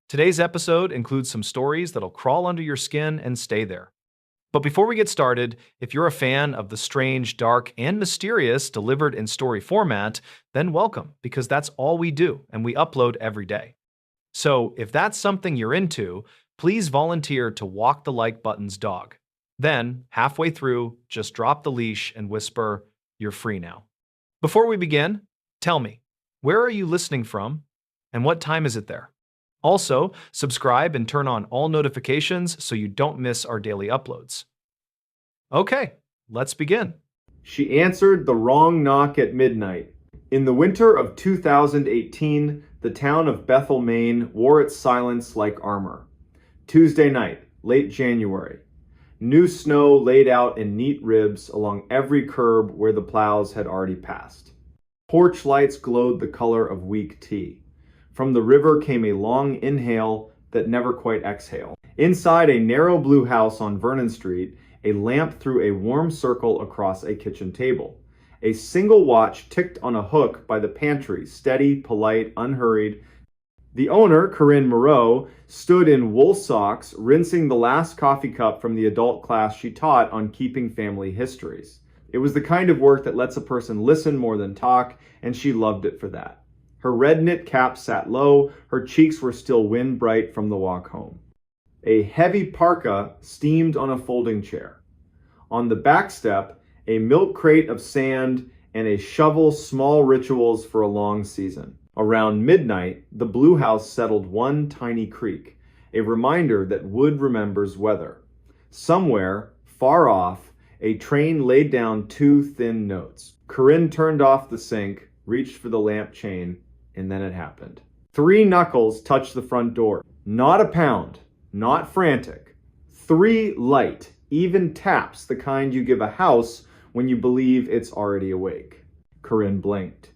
Today's episode includes some stories that'll crawl under your skin and stay there. But before we get started, if you're a fan of the strange, dark, and mysterious delivered in story format, then welcome, because that's all we do and we upload every day. So if that's something you're into, please volunteer to walk the like button's dog. Then, halfway through, just drop the leash and whisper, "You're free now." Before we begin, tell me, where are you listening from and what time is it there? Also, subscribe and turn on all notifications so you don't miss our daily uploads. Okay, let's begin. She answered the wrong knock at midnight. In the winter of 2018, the town of Bethel, Maine wore its silence like armor. Tuesday night, late January. New snow laid out in neat ribs along every curb where the plows had already passed. Porch lights glowed the color of weak tea. From the river came a long inhale that never quite exhaled. Inside a narrow blue house on Vernon Street, a lamp threw a warm circle across a kitchen table. A single watch ticked on a hook by the pantry, steady, polite, unhurried. The owner, Corinne Moreau, stood in wool socks, rinsing the last coffee cup from the adult class she taught on keeping family histories. It was the kind of work that lets a person listen more than talk, and she loved it for that. Her red knit cap sat low, her cheeks were still wind bright from the walk home. A heavy parka steamed on a folding chair. On the back step, a milk crate of sand and a shovel, small rituals for a long season. Around midnight, the blue house settled one tiny creak, a reminder that wood remembers weather. Somewhere, far off, a train laid down two thin notes. Corinne turned off the sink, reached for the lamp chain, and then it happened. 3 knuckles touched the front door. Not a pound, not frantic. 3 light, even taps, the kind you give a house when you believe it's already awake. Corinne blinked.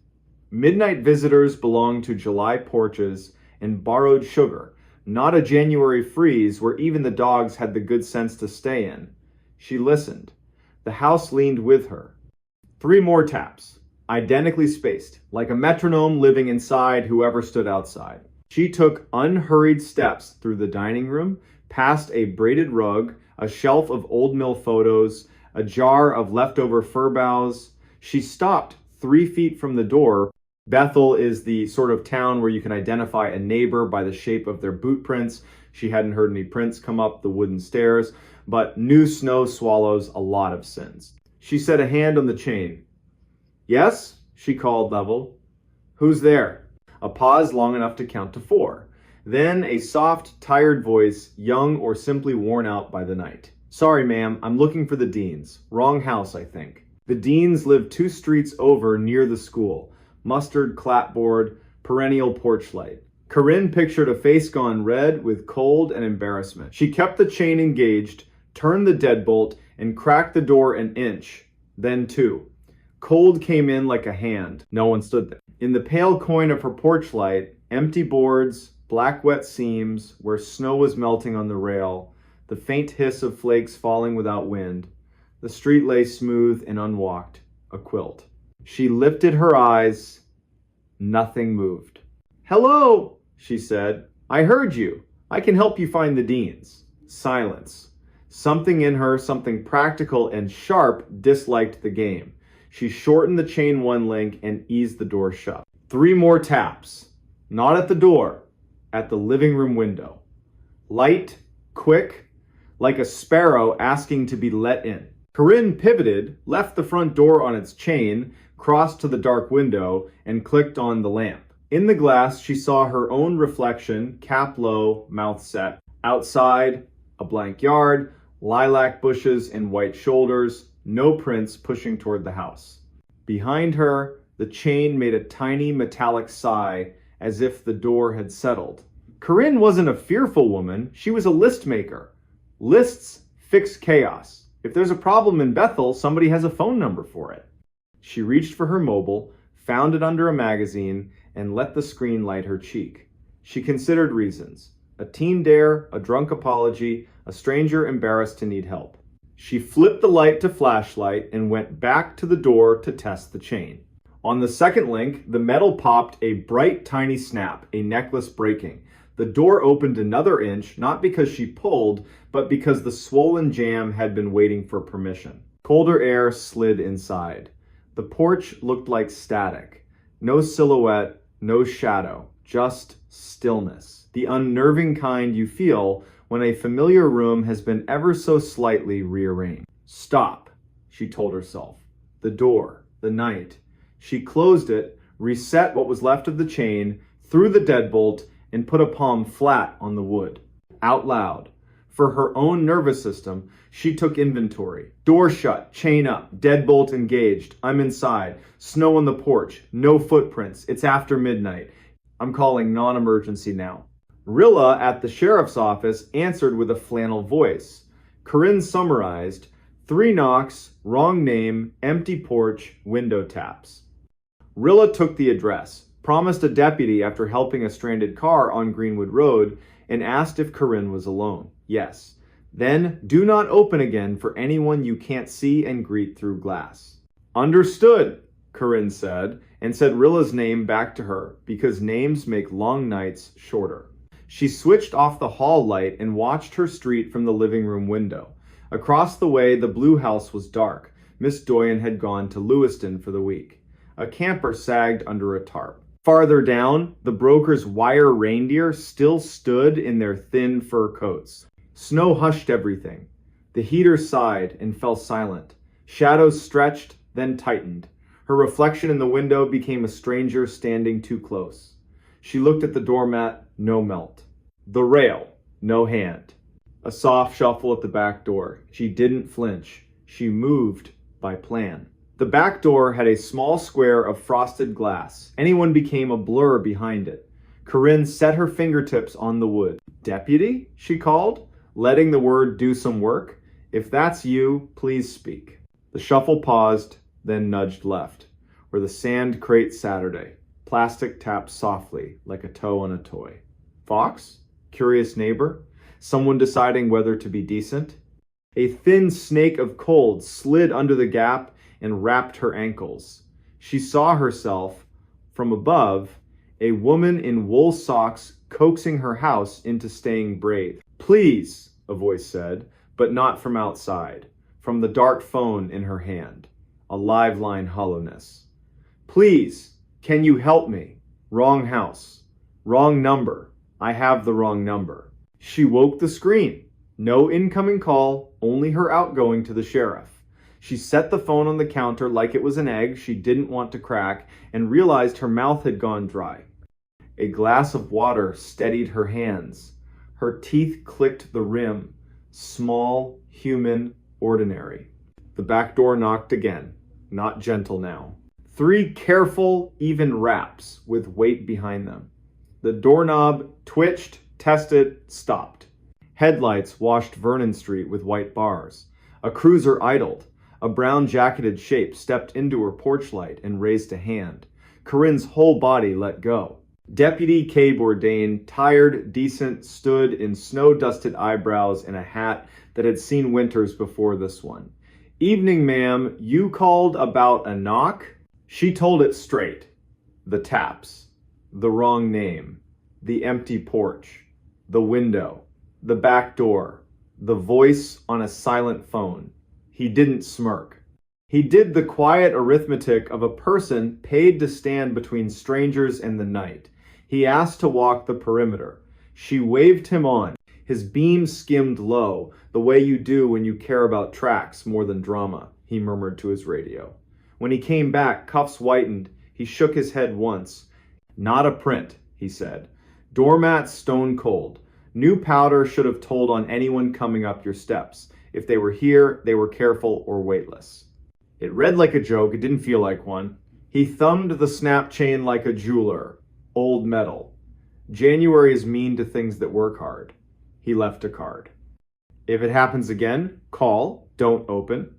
Midnight visitors belonged to July porches and borrowed sugar, not a January freeze where even the dogs had the good sense to stay in. She listened. The house leaned with her. 3 more taps, identically spaced, like a metronome living inside whoever stood outside. She took unhurried steps through the dining room, past a braided rug, a shelf of old mill photos, a jar of leftover fir boughs. She stopped 3 feet from the door. Bethel is the sort of town where you can identify a neighbor by the shape of their boot prints. She hadn't heard any prints come up the wooden stairs, but new snow swallows a lot of sins. She set a hand on the chain. "Yes?" she called level. "Who's there?" A pause long enough to count to 4. Then a soft, tired voice, young or simply worn out by the night. "Sorry, ma'am, I'm looking for the Deans. Wrong house, I think." The Deans lived 2 streets over near the school. Mustard clapboard, perennial porch light. Corinne pictured a face gone red with cold and embarrassment. She kept the chain engaged, turned the deadbolt, and cracked the door an inch, then 2. Cold came in like a hand. No one stood there. In the pale coin of her porch light, empty boards, black wet seams where snow was melting on the rail, the faint hiss of flakes falling without wind. The street lay smooth and unwalked, a quilt. She lifted her eyes. Nothing moved. "Hello," she said. "I heard you. I can help you find the Deans." Silence. Something in her, something practical and sharp, disliked the game. She shortened the chain 1 link and eased the door shut. 3 more taps. Not at the door, at the living room window. Light, quick, like a sparrow asking to be let in. Corinne pivoted, left the front door on its chain, crossed to the dark window, and clicked on the lamp. In the glass, she saw her own reflection, cap low, mouth set. Outside, a blank yard, lilac bushes and white shoulders, no prints pushing toward the house. Behind her, the chain made a tiny metallic sigh as if the door had settled. Corinne wasn't a fearful woman, she was a list maker. Lists fix chaos. If there's a problem in Bethel, somebody has a phone number for it. She reached for her mobile, found it under a magazine, and let the screen light her cheek. She considered reasons. A teen dare, a drunk apology, a stranger embarrassed to need help. She flipped the light to flashlight and went back to the door to test the chain. On the second link, the metal popped a bright, tiny snap, a necklace breaking. The door opened another inch, not because she pulled, but because the swollen jam had been waiting for permission. Colder air slid inside. The porch looked like static. No silhouette, no shadow, just stillness. The unnerving kind you feel when a familiar room has been ever so slightly rearranged. Stop, she told herself. The door, the night. She closed it, reset what was left of the chain, threw the deadbolt, and put a palm flat on the wood. Out loud. For her own nervous system, she took inventory. Door shut, chain up, deadbolt engaged. I'm inside. Snow on the porch. No footprints. It's after midnight. I'm calling non-emergency now. Rilla at the sheriff's office answered with a flannel voice. Corinne summarized, 3 knocks, wrong name, empty porch, window taps. Rilla took the address, promised a deputy after helping a stranded car on Greenwood Road, and asked if Corinne was alone. Yes. Then, do not open again for anyone you can't see and greet through glass. Understood, Corinne said, and said Rilla's name back to her, because names make long nights shorter. She switched off the hall light and watched her street from the living room window. Across the way, the blue house was dark. Miss Doyen had gone to Lewiston for the week. A camper sagged under a tarp. Farther down, the broker's wire reindeer still stood in their thin fur coats. Snow hushed everything. The heater sighed and fell silent. Shadows stretched, then tightened. Her reflection in the window became a stranger standing too close. She looked at the doormat, no melt. The rail, no hand. A soft shuffle at the back door. She didn't flinch. She moved by plan. The back door had a small square of frosted glass. Anyone became a blur behind it. Corinne set her fingertips on the wood. Deputy? She called, letting the word do some work. If that's you, please speak. The shuffle paused, then nudged left, where the sand crate Saturday. Plastic tapped softly, like a toe on a toy. Fox? Curious neighbor? Someone deciding whether to be decent? A thin snake of cold slid under the gap and wrapped her ankles. She saw herself, from above, a woman in wool socks coaxing her house into staying brave. Please, a voice said, but not from outside, from the dark phone in her hand, a live line hollowness. Please, can you help me? Wrong house. Wrong number. I have the wrong number. She woke the screen. No incoming call, only her outgoing to the sheriff. She set the phone on the counter like it was an egg she didn't want to crack and realized her mouth had gone dry. A glass of water steadied her hands. Her teeth clicked the rim. Small, human, ordinary. The back door knocked again. Not gentle now. 3 careful, even raps with weight behind them. The doorknob twitched, tested, stopped. Headlights washed Vernon Street with white bars. A cruiser idled. A brown-jacketed shape stepped into her porch light and raised a hand. Corinne's whole body let go. Deputy K. Bourdain, tired, decent, stood in snow-dusted eyebrows and a hat that had seen winters before this one. Evening, ma'am. You called about a knock? She told it straight. The taps. The wrong name. The empty porch. The window. The back door. The voice on a silent phone. He didn't smirk. He did the quiet arithmetic of a person paid to stand between strangers and the night. He asked to walk the perimeter. She waved him on. His beam skimmed low, the way you do when you care about tracks more than drama, he murmured to his radio. When he came back, cuffs whitened. He shook his head once. Not a print, he said. Doormat stone cold. New powder should have told on anyone coming up your steps. If they were here, they were careful or weightless. It read like a joke, it didn't feel like one. He thumbed the snap chain like a jeweler. Old metal. January is mean to things that work hard. He left a card. If it happens again, call, don't open.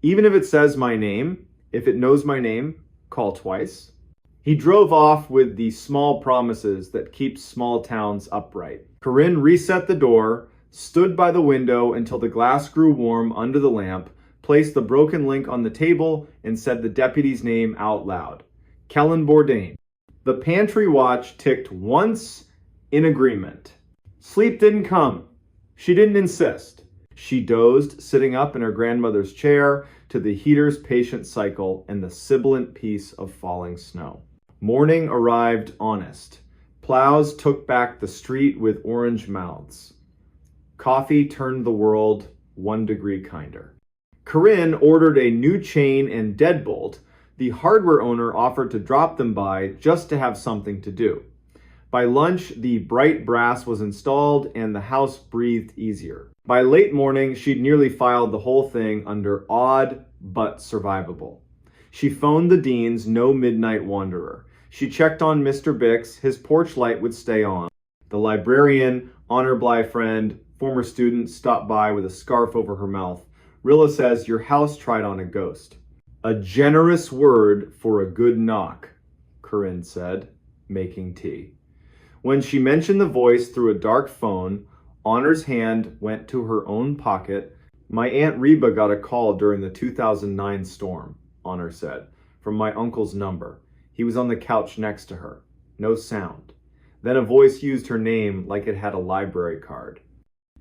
Even if it says my name, if it knows my name, call twice. He drove off with the small promises that keep small towns upright. Corinne reset the door, stood by the window until the glass grew warm under the lamp, placed the broken link on the table, and said the deputy's name out loud. Kellen Bourdain. The pantry watch ticked once in agreement. Sleep didn't come. She didn't insist. She dozed, sitting up in her grandmother's chair, to the heater's patient cycle and the sibilant peace of falling snow. Morning arrived honest. Plows took back the street with orange mouths. Coffee turned the world 1 degree kinder. Corinne ordered a new chain and deadbolt. The hardware owner offered to drop them by just to have something to do. By lunch, the bright brass was installed and the house breathed easier. By late morning, she'd nearly filed the whole thing under odd but survivable. She phoned the dean's no midnight wanderer. She checked on Mr. Bix, his porch light would stay on. The librarian, honor Bly friend, former student stopped by with a scarf over her mouth. Rilla says your house tried on a ghost. A generous word for a good knock, Corinne said, making tea. When she mentioned the voice through a dark phone, Honor's hand went to her own pocket. My Aunt Reba got a call during the 2009 storm, Honor said, from my uncle's number. He was on the couch next to her. No sound. Then a voice used her name like it had a library card.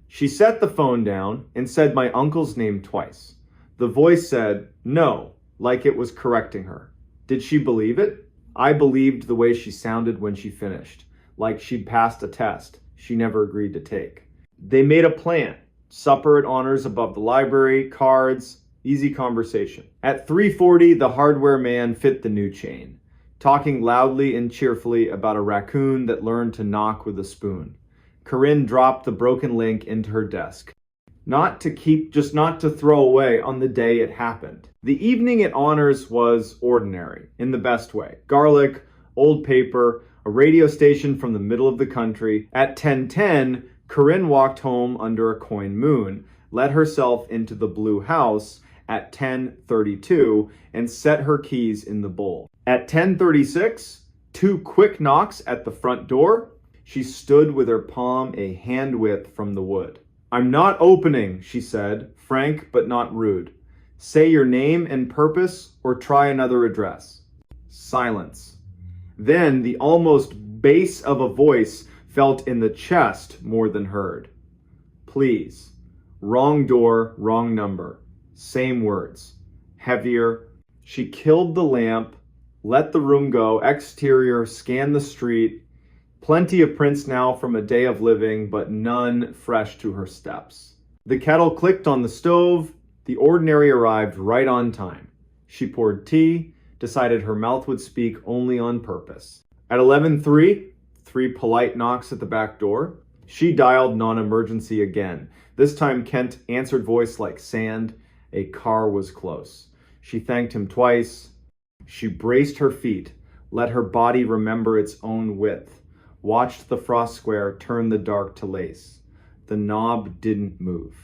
She set the phone down and said my uncle's name twice. The voice said, no, like it was correcting her. Did she believe it? I believed the way she sounded when she finished, like she'd passed a test she never agreed to take. They made a plan. Supper at Honors above the library, cards, easy conversation. At 3:40, the hardware man fit the new chain, talking loudly and cheerfully about a raccoon that learned to knock with a spoon. Corinne dropped the broken link into her desk. Not to keep, just not to throw away on the day it happened. The evening at Honors was ordinary, in the best way. Garlic, old paper, a radio station from the middle of the country. At 10:10, Corinne walked home under a coin moon, let herself into the blue house at 10:32, and set her keys in the bowl. At 10:36, 2 quick knocks at the front door. She stood with her palm a hand width from the wood. I'm not opening, she said, frank but not rude. Say your name and purpose or try another address. Silence. Then the almost bass of a voice felt in the chest more than heard. Please. Wrong door, wrong number. Same words. Heavier. She killed the lamp, let the room go, exterior, scanned the street. Plenty of prints now from a day of living, but none fresh to her steps. The kettle clicked on the stove. The ordinary arrived right on time. She poured tea, decided her mouth would speak only on purpose. At 11:03, 3 polite knocks at the back door. She dialed non-emergency again. This time Kent answered voice like sand. A car was close. She thanked him twice. She braced her feet, let her body remember its own width. Watched the frost square turn the dark to lace. The knob didn't move.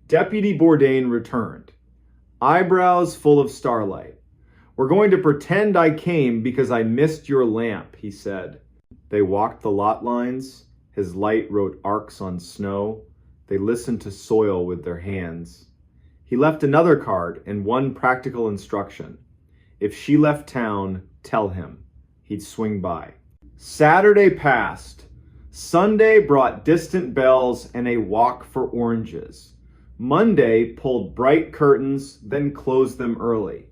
Deputy Bourdain returned, eyebrows full of starlight. We're going to pretend I came because I missed your lamp, he said. They walked the lot lines. His light wrote arcs on snow. They listened to soil with their hands. He left another card and one practical instruction. If she left town, tell him. He'd swing by. Saturday passed. Sunday brought distant bells and a walk for oranges. Monday pulled bright curtains, then closed them early.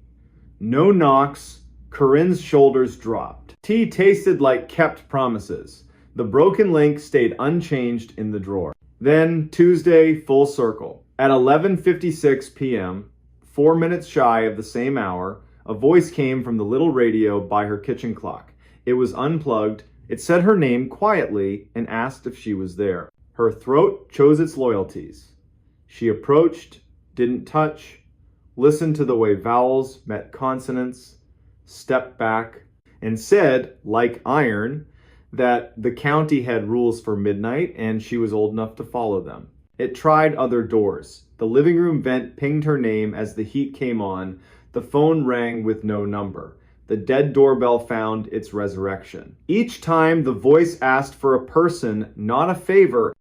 No knocks. Corinne's shoulders dropped. Tea tasted like kept promises. The broken link stayed unchanged in the drawer. Then Tuesday, full circle. At 11:56 p.m., 4 minutes shy of the same hour, a voice came from the little radio by her kitchen clock. It was unplugged. It said her name quietly and asked if she was there. Her throat chose its loyalties. She approached, didn't touch, listened to the way vowels met consonants, stepped back, and said, like iron, that the county had rules for midnight and she was old enough to follow them. It tried other doors. The living room vent pinged her name as the heat came on. The phone rang with no number. The dead doorbell found its resurrection. Each time the voice asked for a person, not a favor.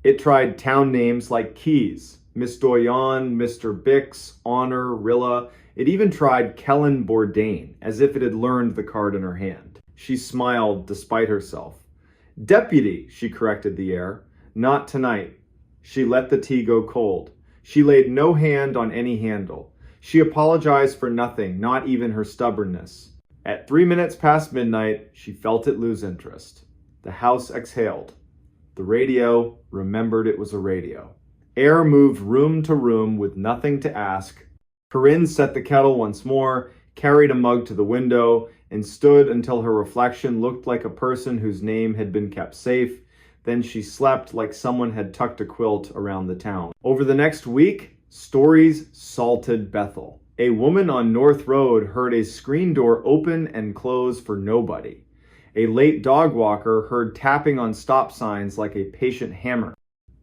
It tried town names like Keys, Miss Doyon, Mr. Bix, Honor, Rilla. It even tried Kellen Bourdain, as if it had learned the card in her hand. She smiled despite herself. Deputy, she corrected the air. Not tonight. She let the tea go cold. She laid no hand on any handle. She apologized for nothing, not even her stubbornness. At 3 minutes past midnight, she felt it lose interest. The house exhaled. The radio remembered it was a radio. Air moved room to room with nothing to ask. Corinne set the kettle once more, carried a mug to the window, and stood until her reflection looked like a person whose name had been kept safe. Then she slept like someone had tucked a quilt around the town. Over the next week, stories salted Bethel. A woman on North Road heard a screen door open and close for nobody. A late dog walker heard tapping on stop signs like a patient hammer.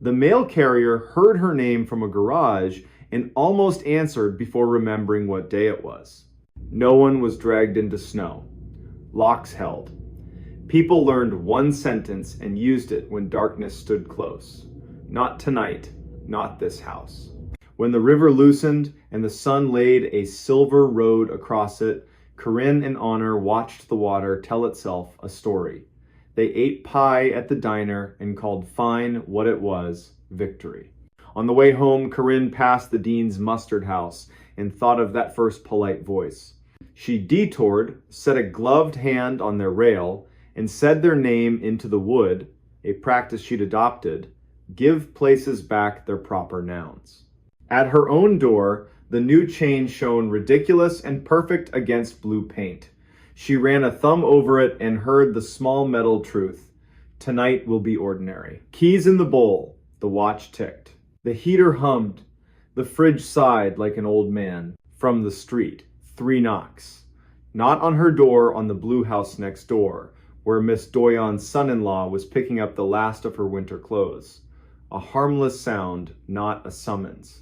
The mail carrier heard her name from a garage and almost answered before remembering what day it was. No one was dragged into snow. Locks held. People learned one sentence and used it when darkness stood close. Not tonight, not this house. When the river loosened and the sun laid a silver road across it, Corinne and Honor watched the water tell itself a story. They ate pie at the diner and called fine what it was victory. On the way home, Corinne passed the dean's mustard house and thought of that first polite voice. She detoured, set a gloved hand on their rail, and said their name into the wood, a practice she'd adopted, give places back their proper nouns. At her own door, the new chain shone ridiculous and perfect against blue paint. She ran a thumb over it and heard the small metal truth. Tonight will be ordinary. Keys in the bowl. The watch ticked. The heater hummed. The fridge sighed like an old man. From the street. 3 knocks. Not on her door, on the blue house next door, where Miss Doyon's son-in-law was picking up the last of her winter clothes. A harmless sound, not a summons.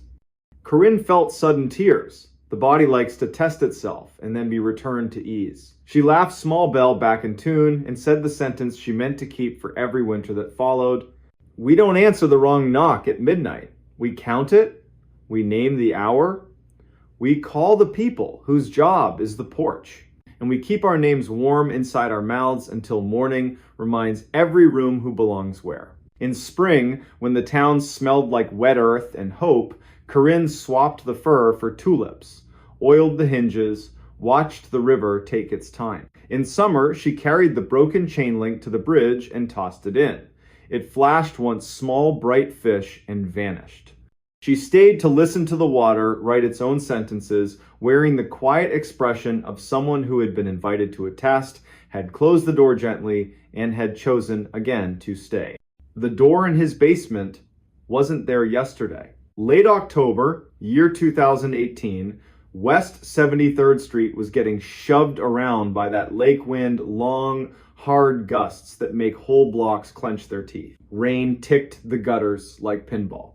Corinne felt sudden tears. The body likes to test itself and then be returned to ease. She laughed Small Bell back in tune and said the sentence she meant to keep for every winter that followed. We don't answer the wrong knock at midnight. We count it. We name the hour. We call the people whose job is the porch. And we keep our names warm inside our mouths until morning reminds every room who belongs where. In spring, when the town smelled like wet earth and hope, Corinne swapped the fur for tulips, oiled the hinges, watched the river take its time. In summer, she carried the broken chain link to the bridge and tossed it in. It flashed once small, bright fish and vanished. She stayed to listen to the water write its own sentences, wearing the quiet expression of someone who had been invited to a test, had closed the door gently, and had chosen again to stay. The door in his basement wasn't there yesterday. Late October, year 2018, West 73rd Street was getting shoved around by that lake wind, long, hard gusts that make whole blocks clench their teeth. Rain ticked the gutters like pinball.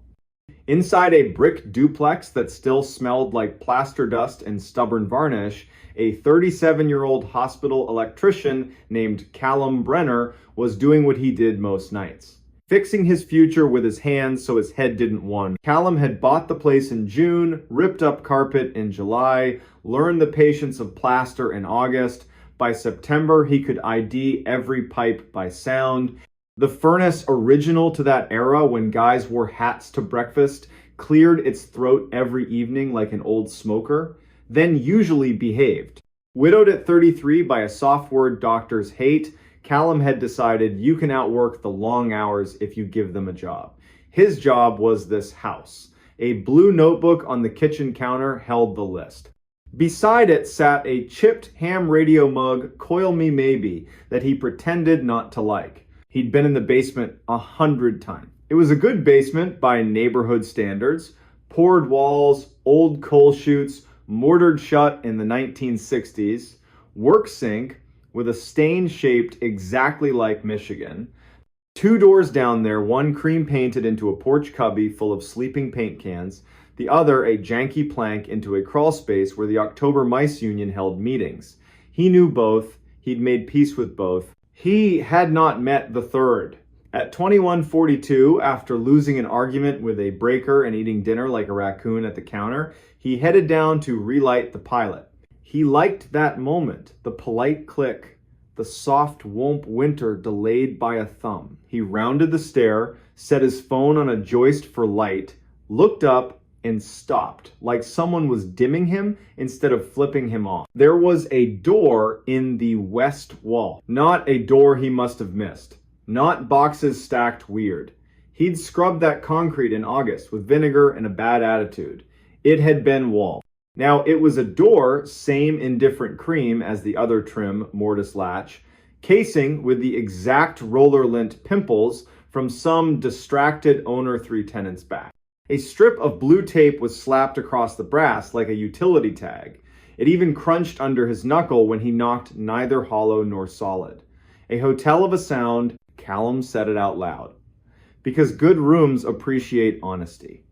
Inside a brick duplex that still smelled like plaster dust and stubborn varnish, a 37-year-old hospital electrician named Callum Brenner was doing what he did most nights. Fixing his future with his hands so his head didn't wander. Callum had bought the place in June, ripped up carpet in July, learned the patience of plaster in August. By September, he could ID every pipe by sound. The furnace, original to that era when guys wore hats to breakfast, cleared its throat every evening like an old smoker, then usually behaved. Widowed at 33 by a soft word doctors hate, Callum had decided you can outwork the long hours if you give them a job. His job was this house. A blue notebook on the kitchen counter held the list. Beside it sat a chipped ham radio mug, Coil Me Maybe, that he pretended not to like. He'd been in the basement 100 times. It was a good basement by neighborhood standards. Poured walls, old coal chutes, mortared shut in the 1960s, work sink, with a stain shaped exactly like Michigan. 2 doors down there, one cream painted into a porch cubby full of sleeping paint cans, the other a janky plank into a crawl space where the October Mice Union held meetings. He knew both. He'd made peace with both. He had not met the third. At 21:42, after losing an argument with a breaker and eating dinner like a raccoon at the counter, he headed down to relight the pilot. He liked that moment, the polite click, The soft womp winter delayed by a thumb. He rounded the stair, set his phone on a joist for light, looked up, and stopped, like someone was dimming him instead of flipping him off. There was a door in the west wall. Not a door he must have missed. Not boxes stacked weird. He'd scrubbed that concrete in August with vinegar and a bad attitude. It had been wall. Now, it was a door, same in different cream as the other trim mortise latch, casing with the exact roller lint pimples from some distracted owner 3 tenants back. A strip of blue tape was slapped across the brass like a utility tag. It even crunched under his knuckle when he knocked neither hollow nor solid. A hotel of a sound, Callum said it out loud. Because good rooms appreciate honesty.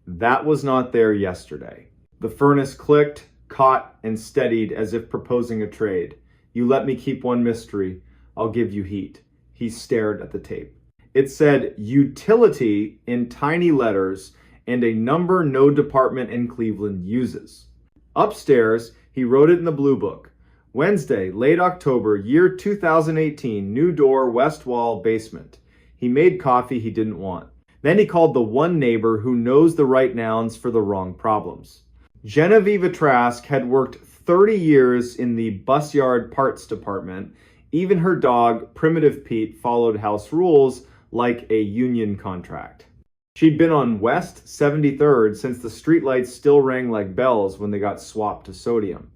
That was not there yesterday. The furnace clicked, caught, and steadied as if proposing a trade. You let me keep one mystery, I'll give you heat. He stared at the tape. It said utility in tiny letters and a number no department in Cleveland uses. Upstairs, he wrote it in the blue book. Wednesday, late October, year 2018, new door, west wall, basement. He made coffee he didn't want. Then he called the one neighbor who knows the right nouns for the wrong problems. Genevieve Trask had worked 30 years in the bus yard parts department. Even her dog, Primitive Pete, followed house rules like a union contract. She'd been on West 73rd since the streetlights still rang like bells when they got swapped to sodium.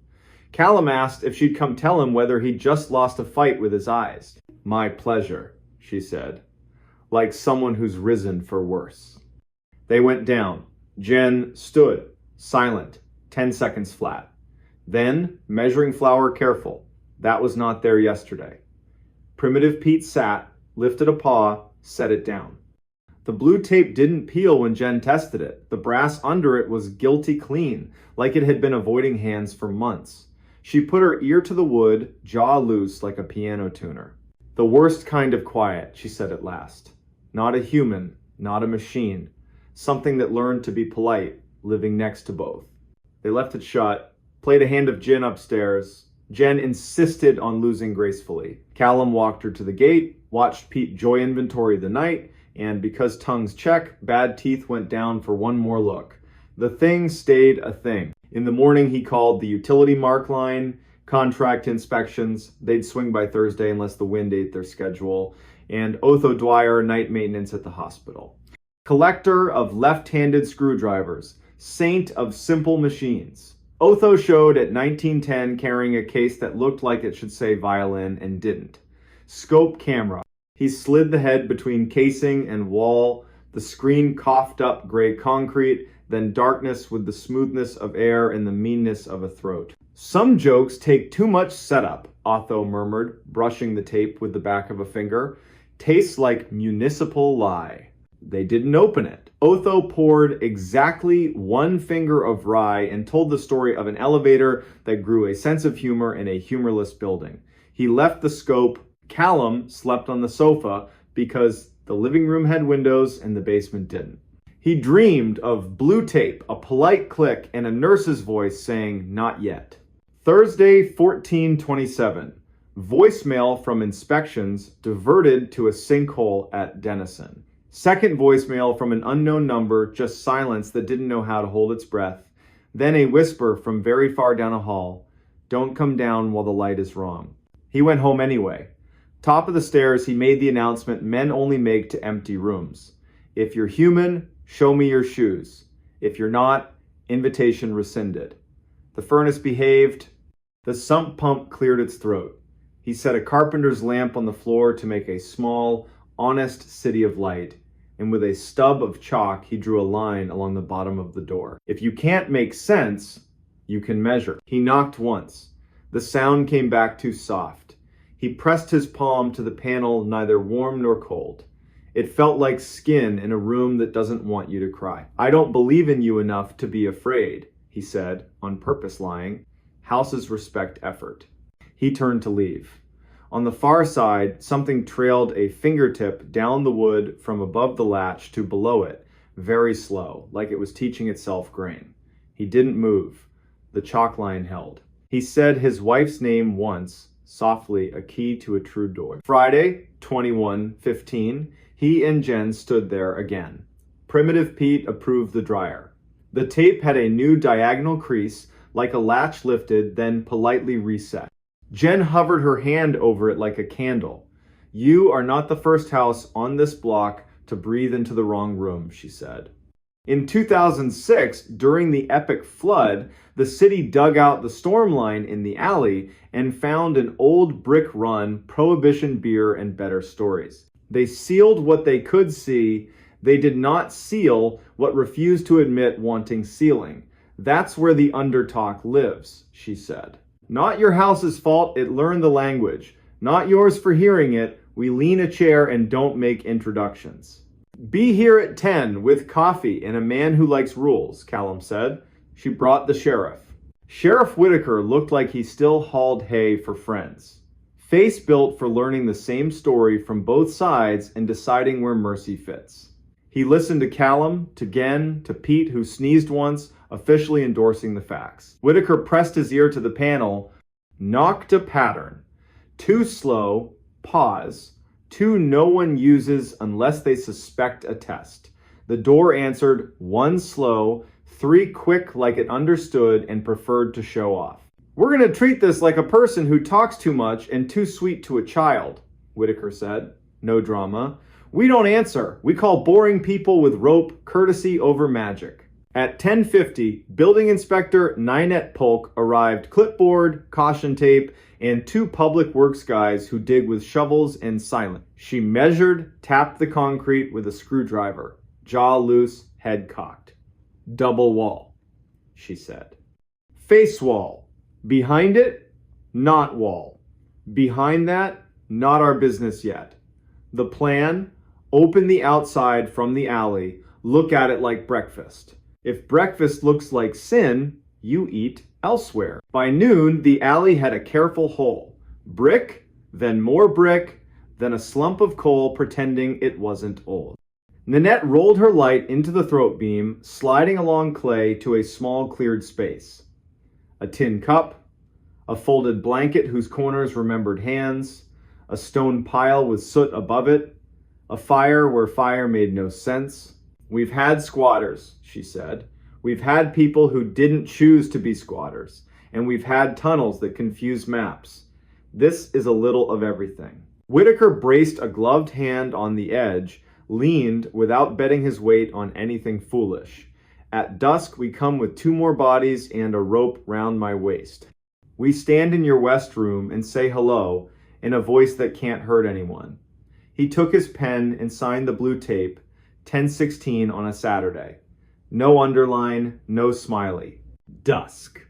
Callum asked if she'd come tell him whether he'd just lost a fight with his eyes. My pleasure, she said, like someone who's risen for worse. They went down. Jen stood, silent, 10 seconds flat. Then, measuring flour careful. That was not there yesterday. Primitive Pete sat, lifted a paw, set it down. The blue tape didn't peel when Jen tested it. The brass under it was guilty clean, like it had been avoiding hands for months. She put her ear to the wood, jaw loose like a piano tuner. The worst kind of quiet, she said at last. Not a human, not a machine. Something that learned to be polite, living next to both. They left it shut, played a hand of gin upstairs. Jen insisted on losing gracefully. Callum walked her to the gate, watched Pete joy inventory the night, and because tongues check, bad teeth went down for one more look. The thing stayed a thing. In the morning, he called the utility mark line, contract inspections. They'd swing by Thursday unless the wind ate their schedule, and Otho Dwyer night maintenance at the hospital. Collector of left-handed screwdrivers, saint of simple machines. Otho showed at 1910 carrying a case that looked like it should say violin and didn't. Scope camera. He slid the head between casing and wall. The screen coughed up gray concrete, then darkness with the smoothness of air and the meanness of a throat. Some jokes take too much setup, Otho murmured, brushing the tape with the back of a finger. Tastes like municipal lie. They didn't open it. Otho poured exactly one finger of rye and told the story of an elevator that grew a sense of humor in a humorless building. He left the scope. Callum slept on the sofa because the living room had windows and the basement didn't. He dreamed of blue tape, a polite click, and a nurse's voice saying, "Not yet." Thursday, 14/27. Voicemail from inspections diverted to a sinkhole at Denison. Second voicemail from an unknown number, just silence that didn't know how to hold its breath. Then a whisper from very far down a hall, "Don't come down while the light is wrong." He went home anyway. Top of the stairs, he made the announcement men only make to empty rooms. If you're human, show me your shoes. If you're not, invitation rescinded. The furnace behaved. The sump pump cleared its throat. He set a carpenter's lamp on the floor to make a small, honest city of light, and with a stub of chalk, he drew a line along the bottom of the door. If you can't make sense, you can measure. He knocked once. The sound came back too soft. He pressed his palm to the panel, neither warm nor cold. It felt like skin in a room that doesn't want you to cry. "I don't believe in you enough to be afraid," he said, on purpose lying. Houses respect effort. He turned to leave. On the far side, something trailed a fingertip down the wood from above the latch to below it, very slow, like it was teaching itself grain. He didn't move. The chalk line held. He said his wife's name once, softly, a key to a true door. Friday, 21:15, he and Jen stood there again. Primitive Pete approved the dryer. The tape had a new diagonal crease, like a latch lifted, then politely reset. Jen hovered her hand over it like a candle. "You are not the first house on this block to breathe into the wrong room," she said. In 2006, during the epic flood, the city dug out the storm line in the alley and found an old brick run, Prohibition beer, and better stories. They sealed what they could see. They did not seal what refused to admit wanting sealing. "That's where the undertalk lives," she said. "Not your house's fault it learned the language. Not yours for hearing it. We lean a chair and don't make introductions." "Be here at 10 with coffee and a man who likes rules," Callum said. She brought the sheriff. Sheriff Whitaker looked like he still hauled hay for friends. Face built for learning the same story from both sides and deciding where mercy fits. He listened to Callum, to Gen, to Pete, who sneezed once, officially endorsing the facts. Whitaker pressed his ear to the panel. "Knocked a pattern. 2 slow, pause. 2 no one uses unless they suspect a test." The door answered 1 slow, 3 quick like it understood and preferred to show off. "We're going to treat this like a person who talks too much and too sweet to a child," Whitaker said. No drama. "We don't answer. We call boring people with rope courtesy over magic." At 10:50, Building Inspector Ninette Polk arrived, clipboard, caution tape, and 2 public works guys who dig with shovels and silent. She measured, tapped the concrete with a screwdriver, jaw loose, head cocked. "Double wall," she said. "Face wall. Behind it, not wall. Behind that, not our business yet. The plan, open the outside from the alley, look at it like breakfast. If breakfast looks like sin, you eat elsewhere." By noon, the alley had a careful hole. Brick, then more brick, then a slump of coal pretending it wasn't old. Ninette rolled her light into the throat beam, sliding along clay to a small cleared space. A tin cup, a folded blanket whose corners remembered hands, a stone pile with soot above it, a fire where fire made no sense. "We've had squatters," she said. "We've had people who didn't choose to be squatters, and we've had tunnels that confuse maps. This is a little of everything." Whitaker braced a gloved hand on the edge, leaned without betting his weight on anything foolish. "At dusk we come with 2 more bodies and a rope round my waist. We stand in your west room and say hello in a voice that can't hurt anyone." He took his pen and signed the blue tape, 10:16 on a Saturday. No underline, no smiley. Dusk.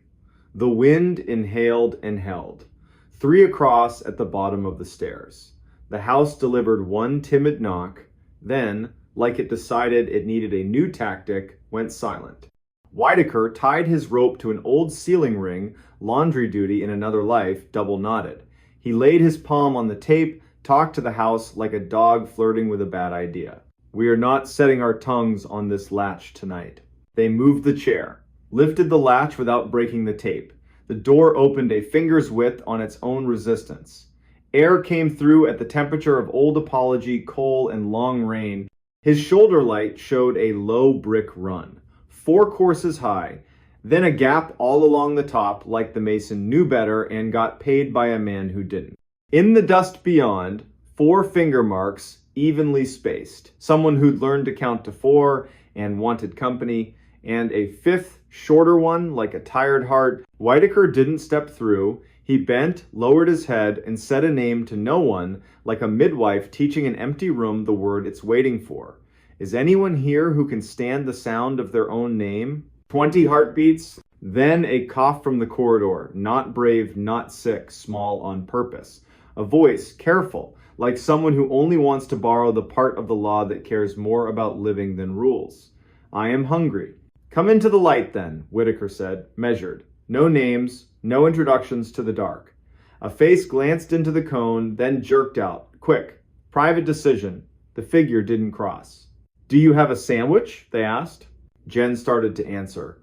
The wind inhaled and held. 3 across at the bottom of the stairs. The house delivered 1 timid knock, then, like it decided it needed a new tactic, went silent. Whitaker tied his rope to an old ceiling ring, laundry duty in another life, double knotted. He laid his palm on the tape, talked to the house like a dog flirting with a bad idea. "We are not setting our tongues on this latch tonight." They moved the chair, lifted the latch without breaking the tape. The door opened a finger's width on its own resistance. Air came through at the temperature of old apology, coal, and long rain. His shoulder light showed a low brick run, 4 courses high, then a gap all along the top like the mason knew better and got paid by a man who didn't. In the dust beyond, 4 finger marks, evenly spaced. Someone who'd learned to count to 4 and wanted company, and a 5th, shorter one like a tired heart. Whitaker didn't step through. He bent, lowered his head, and said a name to no one, like a midwife teaching an empty room the word it's waiting for. "Is anyone here who can stand the sound of their own name?" 20 heartbeats, then a cough from the corridor, not brave, not sick, small on purpose. A voice, careful, like someone who only wants to borrow the part of the law that cares more about living than rules. "I am hungry." "Come into the light then," Whitaker said, measured. No names, no introductions to the dark. A face glanced into the cone, then jerked out. Quick. Private decision. The figure didn't cross. "Do you have a sandwich?" they asked. Jen started to answer.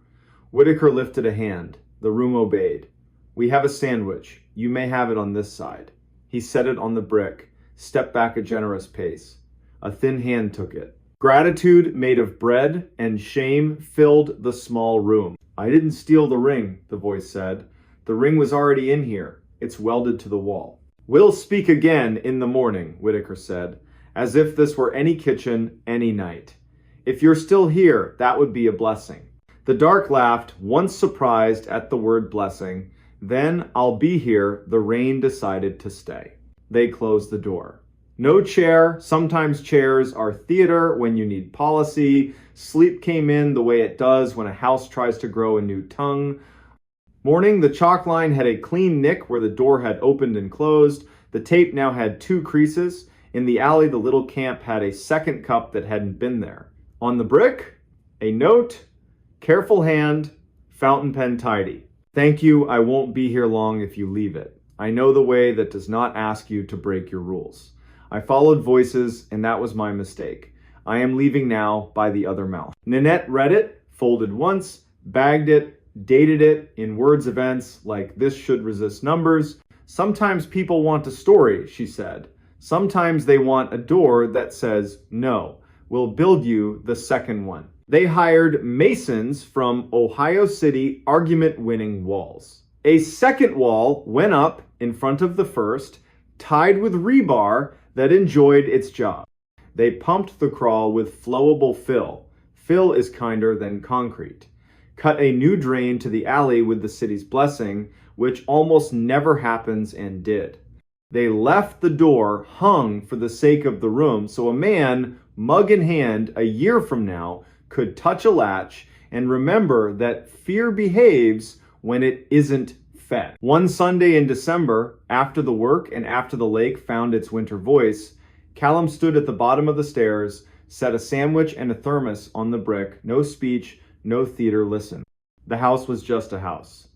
Whitaker lifted a hand. The room obeyed. "We have a sandwich. You may have it on this side." He set it on the brick, stepped back a generous pace. A thin hand took it. Gratitude made of bread and shame filled the small room. "I didn't steal the ring," the voice said. "The ring was already in here. It's welded to the wall." "We'll speak again in the morning," Whitaker said, as if this were any kitchen, any night. "If you're still here, that would be a blessing." The dark laughed, once surprised at the word blessing. Then, "I'll be here," the rain decided to stay. They closed the door. No chair. Sometimes chairs are theater when you need policy. Sleep came in the way it does when a house tries to grow a new tongue. Morning, the chalk line had a clean nick where the door had opened and closed. The tape now had 2 creases. In the alley, the little camp had a second cup that hadn't been there. On the brick, a note, "Careful hand, fountain pen tidy. Thank you, I won't be here long if you leave it. I know the way that does not ask you to break your rules. I followed voices, and that was my mistake. I am leaving now by the other mouth." Nanette read it, folded once, bagged it, dated it in words events like "this should resist numbers." "Sometimes people want a story," she said. "Sometimes they want a door that says, 'No, we'll build you the second one.'" They hired masons from Ohio City argument-winning walls. A second wall went up in front of the first, tied with rebar that enjoyed its job. They pumped the crawl with flowable fill. Fill is kinder than concrete. Cut a new drain to the alley with the city's blessing, which almost never happens and did. They left the door hung for the sake of the room so a man, mug in hand, a year from now, could touch a latch and remember that fear behaves when it isn't fed. One Sunday in December, after the work and after the lake found its winter voice, Callum stood at the bottom of the stairs, set a sandwich and a thermos on the brick. No speech, no theater, listen. The house was just a house.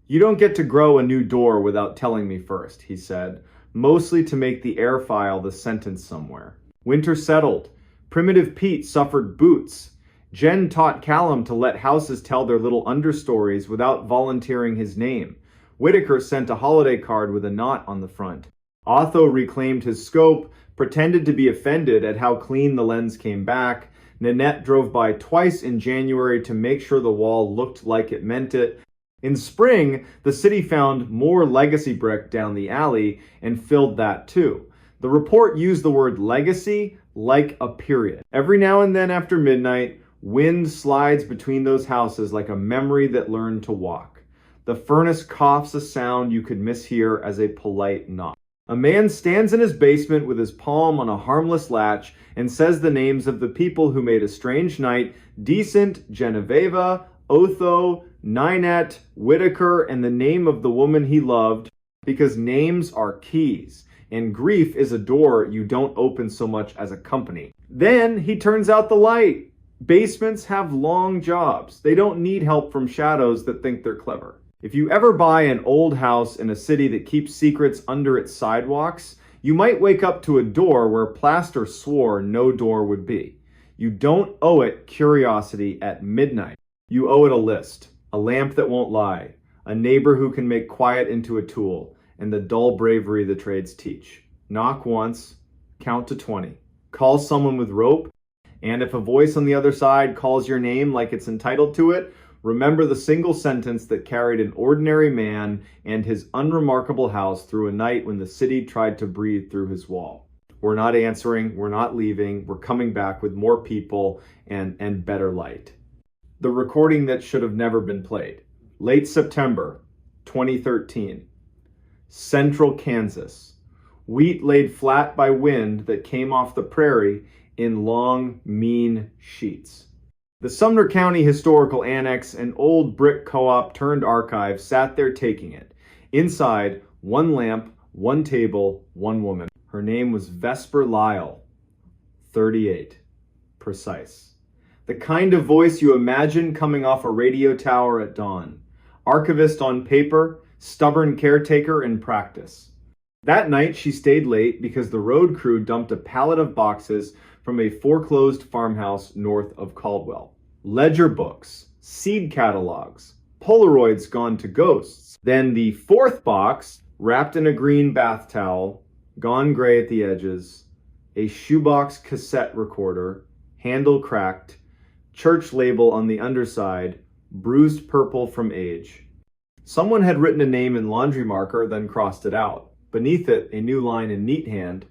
"You don't get to grow a new door without telling me first," he said, mostly to make the air file the sentence somewhere. Winter settled. Primitive Pete suffered boots. Jen taught Callum to let houses tell their little understories without volunteering his name. Whitaker sent a holiday card with a knot on the front. Otho reclaimed his scope, pretended to be offended at how clean the lens came back. Nanette drove by twice in January to make sure the wall looked like it meant it. In spring, the city found more legacy brick down the alley and filled that too. The report used the word legacy like a period. Every now and then after midnight, wind slides between those houses like a memory that learned to walk. The furnace coughs a sound you could mishear as a polite knock. A man stands in his basement with his palm on a harmless latch and says the names of the people who made a strange night decent: Genoveva, Otho, Ninette, Whitaker, and the name of the woman he loved, because names are keys, and grief is a door you don't open so much as a company. Then he turns out the light. Basements have long jobs. They don't need help from shadows that think they're clever. If you ever buy an old house in a city that keeps secrets under its sidewalks, you might wake up to a door where plaster swore no door would be. You don't owe it curiosity at midnight. You owe it a list, a lamp that won't lie, a neighbor who can make quiet into a tool, and the dull bravery the trades teach. Knock once, count to 20. Call someone with rope, and if a voice on the other side calls your name like it's entitled to it, remember the single sentence that carried an ordinary man and his unremarkable house through a night when the city tried to breathe through his wall. We're not answering, we're not leaving, we're coming back with more people and better light. The recording that should have never been played. Late September 2013. Central Kansas. Wheat laid flat by wind that came off the prairie in long, mean sheets. The Sumner County Historical Annex, an old brick co-op turned archive, sat there taking it. Inside, one lamp, one table, one woman. Her name was Vesper Lyle, 38. Precise. The kind of voice you imagine coming off a radio tower at dawn. Archivist on paper, stubborn caretaker in practice. That night she stayed late because the road crew dumped a pallet of boxes from a foreclosed farmhouse north of Caldwell. Ledger books, seed catalogs, Polaroids gone to ghosts. Then the fourth box, Wrapped in a green bath towel, gone gray at the edges, a shoebox cassette recorder, handle cracked, church label on the underside, bruised purple from age. Someone had written a name in laundry marker, then crossed it out. Beneath it, a new line in neat hand,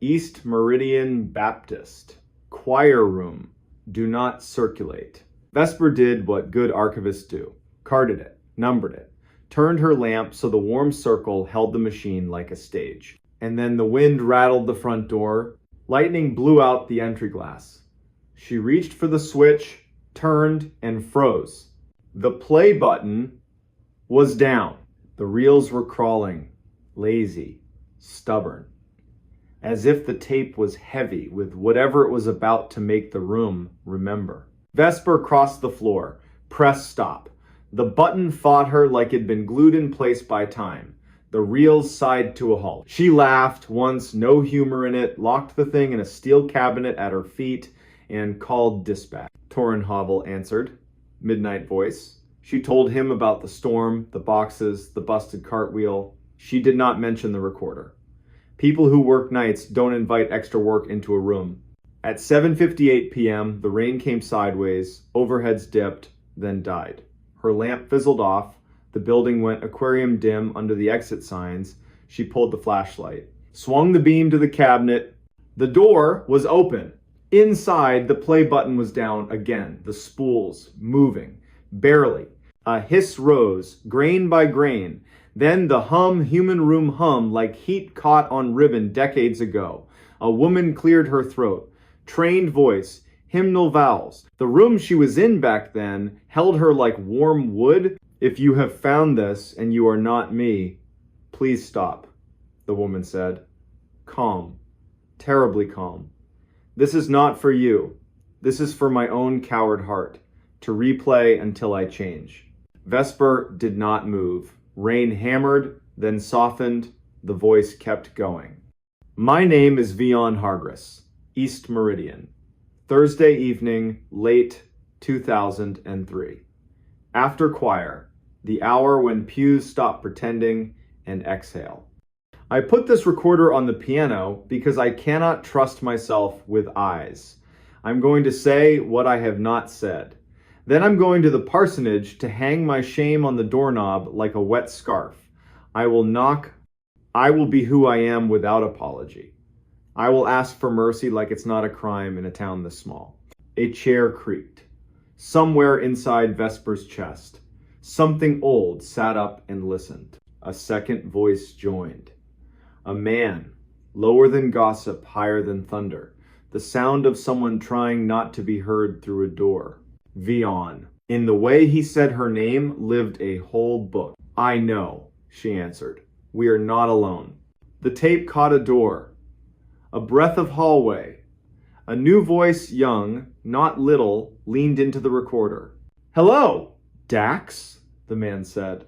East Meridian Baptist, choir room, do not circulate. Vesper did what good archivists do, carded it, numbered it, turned her lamp so the warm circle held the machine like a stage. And then the wind rattled the front door, lightning blew out the entry glass. She reached for the switch, turned, and froze. The play button was down. The reels were crawling, lazy, stubborn, as if the tape was heavy with whatever it was about to make the room remember. Vesper crossed the floor, pressed stop. The button fought her like it'd been glued in place by time. The reels sighed to a halt. She laughed once, no humor in it, locked the thing in a steel cabinet at her feet, and called dispatch. Torrenhovel answered, midnight voice. She told him about the storm, the boxes, the busted cartwheel. She did not mention the recorder. People who work nights don't invite extra work into a room. At 7:58 p.m., the rain came sideways, overheads dipped, then died. Her lamp fizzled off. The building went aquarium dim under the exit signs. She pulled the flashlight, swung the beam to the cabinet. The door was open. Inside, the play button was down again, the spools moving, barely. A hiss rose, grain by grain. Then the human room hum like heat caught on ribbon decades ago. A woman cleared her throat. Trained voice, hymnal vowels. The room she was in back then held her like warm wood. If you have found this and you are not me, please stop, the woman said. Calm, terribly calm. This is not for you. This is for my own coward heart, to replay until I change. Vesper did not move. Rain hammered, then softened. The voice kept going. My name is Vion Hargris, East Meridian. Thursday evening, late 2003. After choir, the hour when pews stop pretending and exhale. I put this recorder on the piano because I cannot trust myself with eyes. I'm going to say what I have not said. Then I'm going to the parsonage to hang my shame on the doorknob like a wet scarf. I will knock. I will be who I am without apology. I will ask for mercy like it's not a crime in a town this small. A chair creaked. Somewhere inside Vesper's chest, something old sat up and listened. A second voice joined. A man, lower than gossip, higher than thunder. The sound of someone trying not to be heard through a door. Vion. In the way he said her name lived a whole book. I know, she answered. We are not alone. The tape caught a door. A breath of hallway. A new voice, young, not little, leaned into the recorder. Hello, Dax, the man said.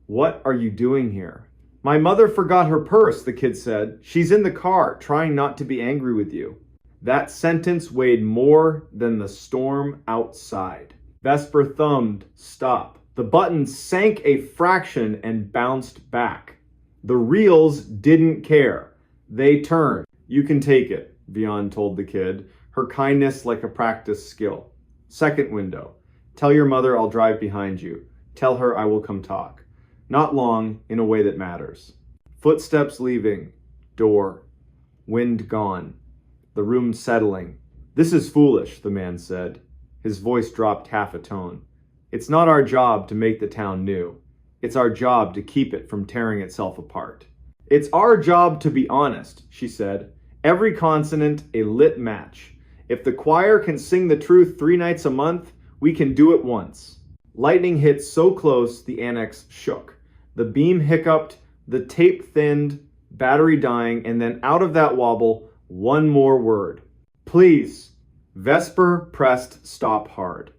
What are you doing here? My mother forgot her purse, the kid said. She's in the car, trying not to be angry with you. That sentence weighed more than the storm outside. Vesper thumbed, stop. The button sank a fraction and bounced back. The reels didn't care. They turned. You can take it, Vion told the kid, her kindness like a practiced skill. Second window. Tell your mother I'll drive behind you. Tell her I will come talk. Not long, in a way that matters. Footsteps leaving. Door. Wind gone. The room settling. This is foolish, the man said. His voice dropped half a tone. It's not our job to make the town new. It's our job to keep it from tearing itself apart. It's our job to be honest, she said. Every consonant a lit match. If the choir can sing the truth 3 nights a month, we can do it once. Lightning hit so close the annex shook. The beam hiccuped, the tape thinned, battery dying, and then out of that wobble, one more word. Please. Vesper pressed stop hard.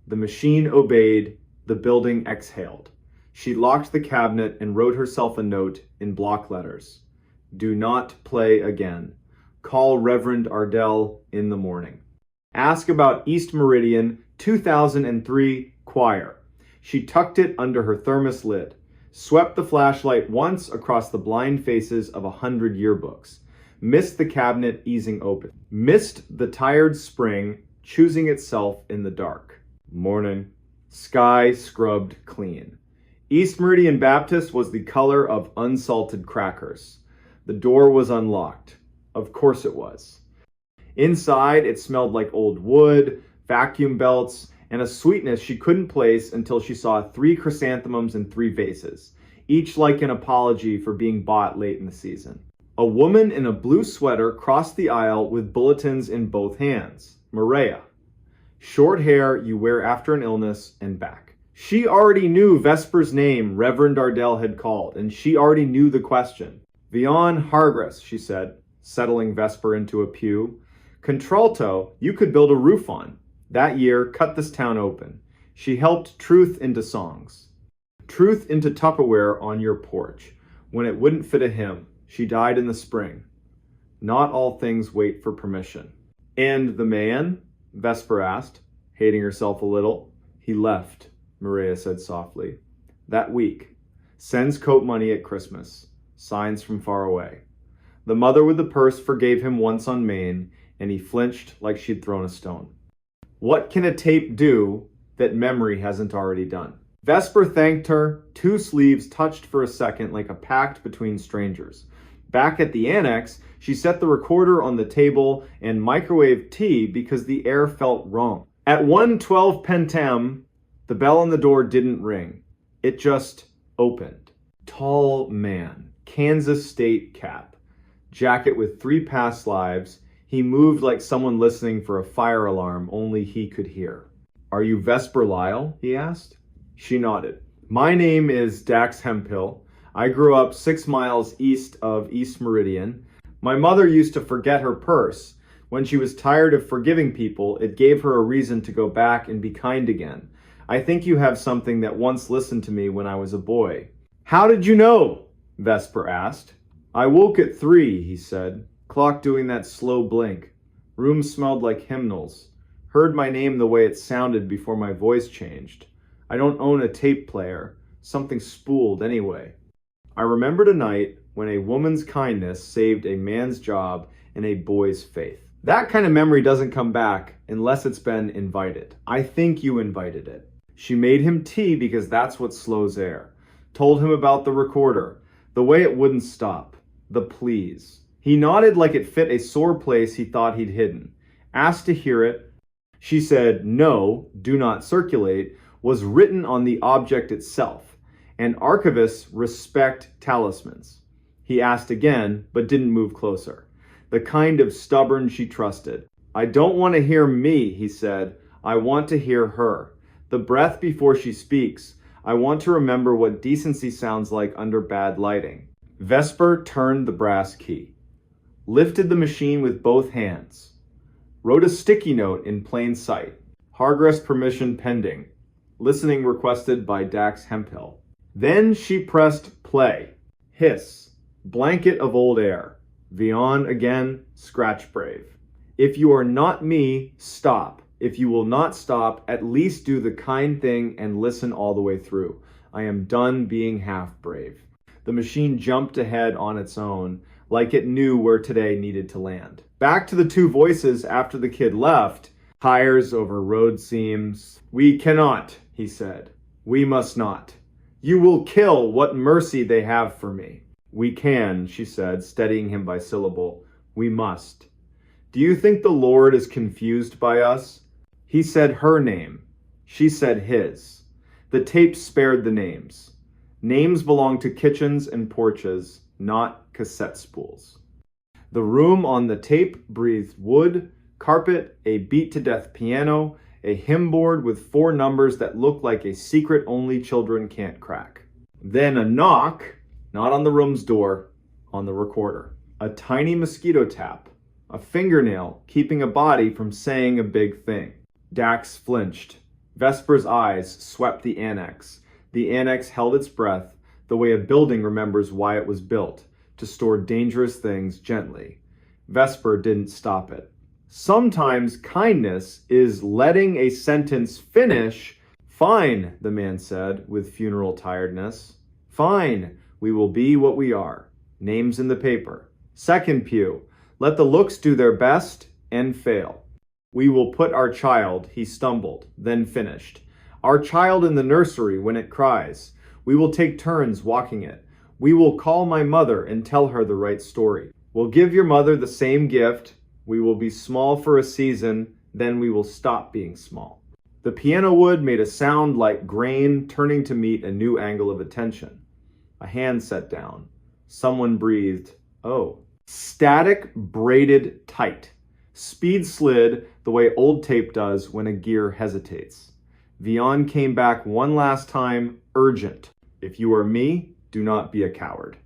The machine obeyed. The building exhaled. She locked the cabinet and wrote herself a note in block letters. Do not play again. Call Reverend Ardell in the morning. Ask about East Meridian 2003 choir. She tucked it under her thermos lid. swept the flashlight once across the blind faces of 100 yearbooks, missed the cabinet easing open, missed the tired spring choosing itself in the dark. Morning. Sky scrubbed clean. East Meridian Baptist was the color of unsalted crackers. The door was unlocked. Of course it was. Inside, it smelled like old wood, vacuum belts, and a sweetness she couldn't place until she saw 3 chrysanthemums in 3 vases, each like an apology for being bought late in the season. A woman in a blue sweater crossed the aisle with bulletins in both hands. Maria. Short hair you wear after an illness and back. She already knew Vesper's name Reverend Ardell had called, and she already knew the question. Vion Hargress, she said, settling Vesper into a pew. Contralto, you could build a roof on. That year, cut this town open. She helped truth into songs. Truth into Tupperware on your porch. When it wouldn't fit a hymn, she died in the spring. Not all things wait for permission. And the man? Vesper asked, hating herself a little. He left, Maria said softly. That week. Sends coat money at Christmas. Signs from far away. The mother with the purse forgave him once on Maine, and he flinched like she'd thrown a stone. What can a tape do that memory hasn't already done? Vesper thanked her. 2 sleeves touched for a second like a pact between strangers. Back at the annex, she set the recorder on the table and microwaved tea because the air felt wrong. At 1:12 p.m., the bell on the door didn't ring. It just opened. Tall man, Kansas State cap, jacket with 3 past lives. He moved like someone listening for a fire alarm only he could hear. Are you Vesper Lyle? He asked. She nodded. My name is Dax Hemphill. I grew up 6 miles east of East Meridian. My mother used to forget her purse. When she was tired of forgiving people, it gave her a reason to go back and be kind again. I think you have something that once listened to me when I was a boy. How did you know? Vesper asked. I woke at 3, he said. Clock doing that slow blink. Room smelled like hymnals. Heard my name the way it sounded before my voice changed. I don't own a tape player. Something spooled anyway. I remembered a night when a woman's kindness saved a man's job and a boy's faith. That kind of memory doesn't come back unless it's been invited. I think you invited it. She made him tea because that's what slows air. Told him about the recorder, the way it wouldn't stop, the please. He nodded like it fit a sore place he thought he'd hidden. Asked to hear it. She said, no, do not circulate, was written on the object itself, and archivists respect talismans. He asked again, but didn't move closer. The kind of stubborn she trusted. I don't want to hear me, he said. I want to hear her. The breath before she speaks. I want to remember what decency sounds like under bad lighting. Vesper turned the brass key. Lifted the machine with both hands. Wrote a sticky note in plain sight. Hargress permission pending. Listening requested by Dax Hemphill. Then she pressed play. Hiss. Blanket of old air. Vion again, scratch brave. If you are not me, stop. If you will not stop, at least do the kind thing and listen all the way through. I am done being half brave. The machine jumped ahead on its own, like it knew where today needed to land. Back to the 2 voices after the kid left. Tires over road seams. We cannot, he said. We must not. You will kill what mercy they have for me. We can, she said, steadying him by syllable. We must. Do you think the Lord is confused by us? He said her name. She said his. The tape spared the names. Names belong to kitchens and porches, not cassette spools. The room on the tape breathed wood, carpet, a beat-to-death piano, a hymn board with 4 numbers that looked like a secret only children can't crack. Then a knock, not on the room's door, on the recorder. A tiny mosquito tap, a fingernail keeping a body from saying a big thing. Dax flinched. Vesper's eyes swept the annex. The annex held its breath, the way a building remembers why it was built, to store dangerous things gently. Vesper didn't stop it. Sometimes kindness is letting a sentence finish. Fine, the man said, with funeral tiredness. Fine, we will be what we are. Names in the paper. Second pew. Let the looks do their best and fail. We will put our child, he stumbled, then finished. Our child in the nursery when it cries. We will take turns walking it. We will call my mother and tell her the right story. We'll give your mother the same gift. We will be small for a season, then we will stop being small. The piano wood made a sound like grain turning to meet a new angle of attention. A hand set down. Someone breathed, "Oh." Static braided tight. Speed slid the way old tape does when a gear hesitates. Vion came back one last time, urgent. If you are me, do not be a coward.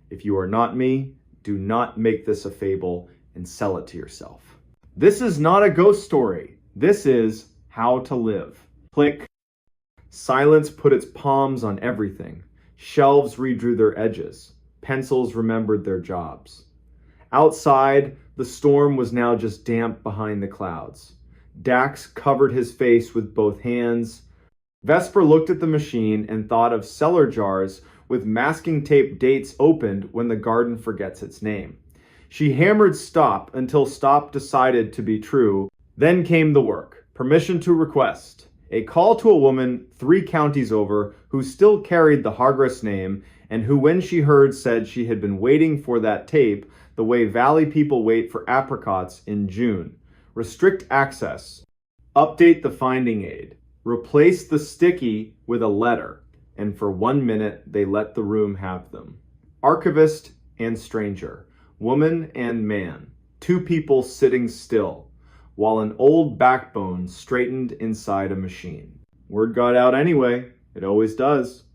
If you are not me, do not make this a fable and sell it to yourself. This is not a ghost story. This is how to live. Click. Silence put its palms on everything. Shelves redrew their edges. Pencils remembered their jobs. Outside, the storm was now just damp behind the clouds. Dax covered his face with both hands. Vesper looked at the machine and thought of cellar jars with masking tape dates opened when the garden forgets its name. She hammered stop until stop decided to be true. Then came the work. Permission to request. A call to a woman 3 counties over who still carried the Hargress name and who, when she heard, said she had been waiting for that tape the way Valley people wait for apricots in June. Restrict access. Update the finding aid. Replace the sticky with a letter. And for 1 minute, they let the room have them. Archivist and stranger. Woman and man. 2 people sitting still, while an old backbone straightened inside a machine. Word got out anyway. It always does.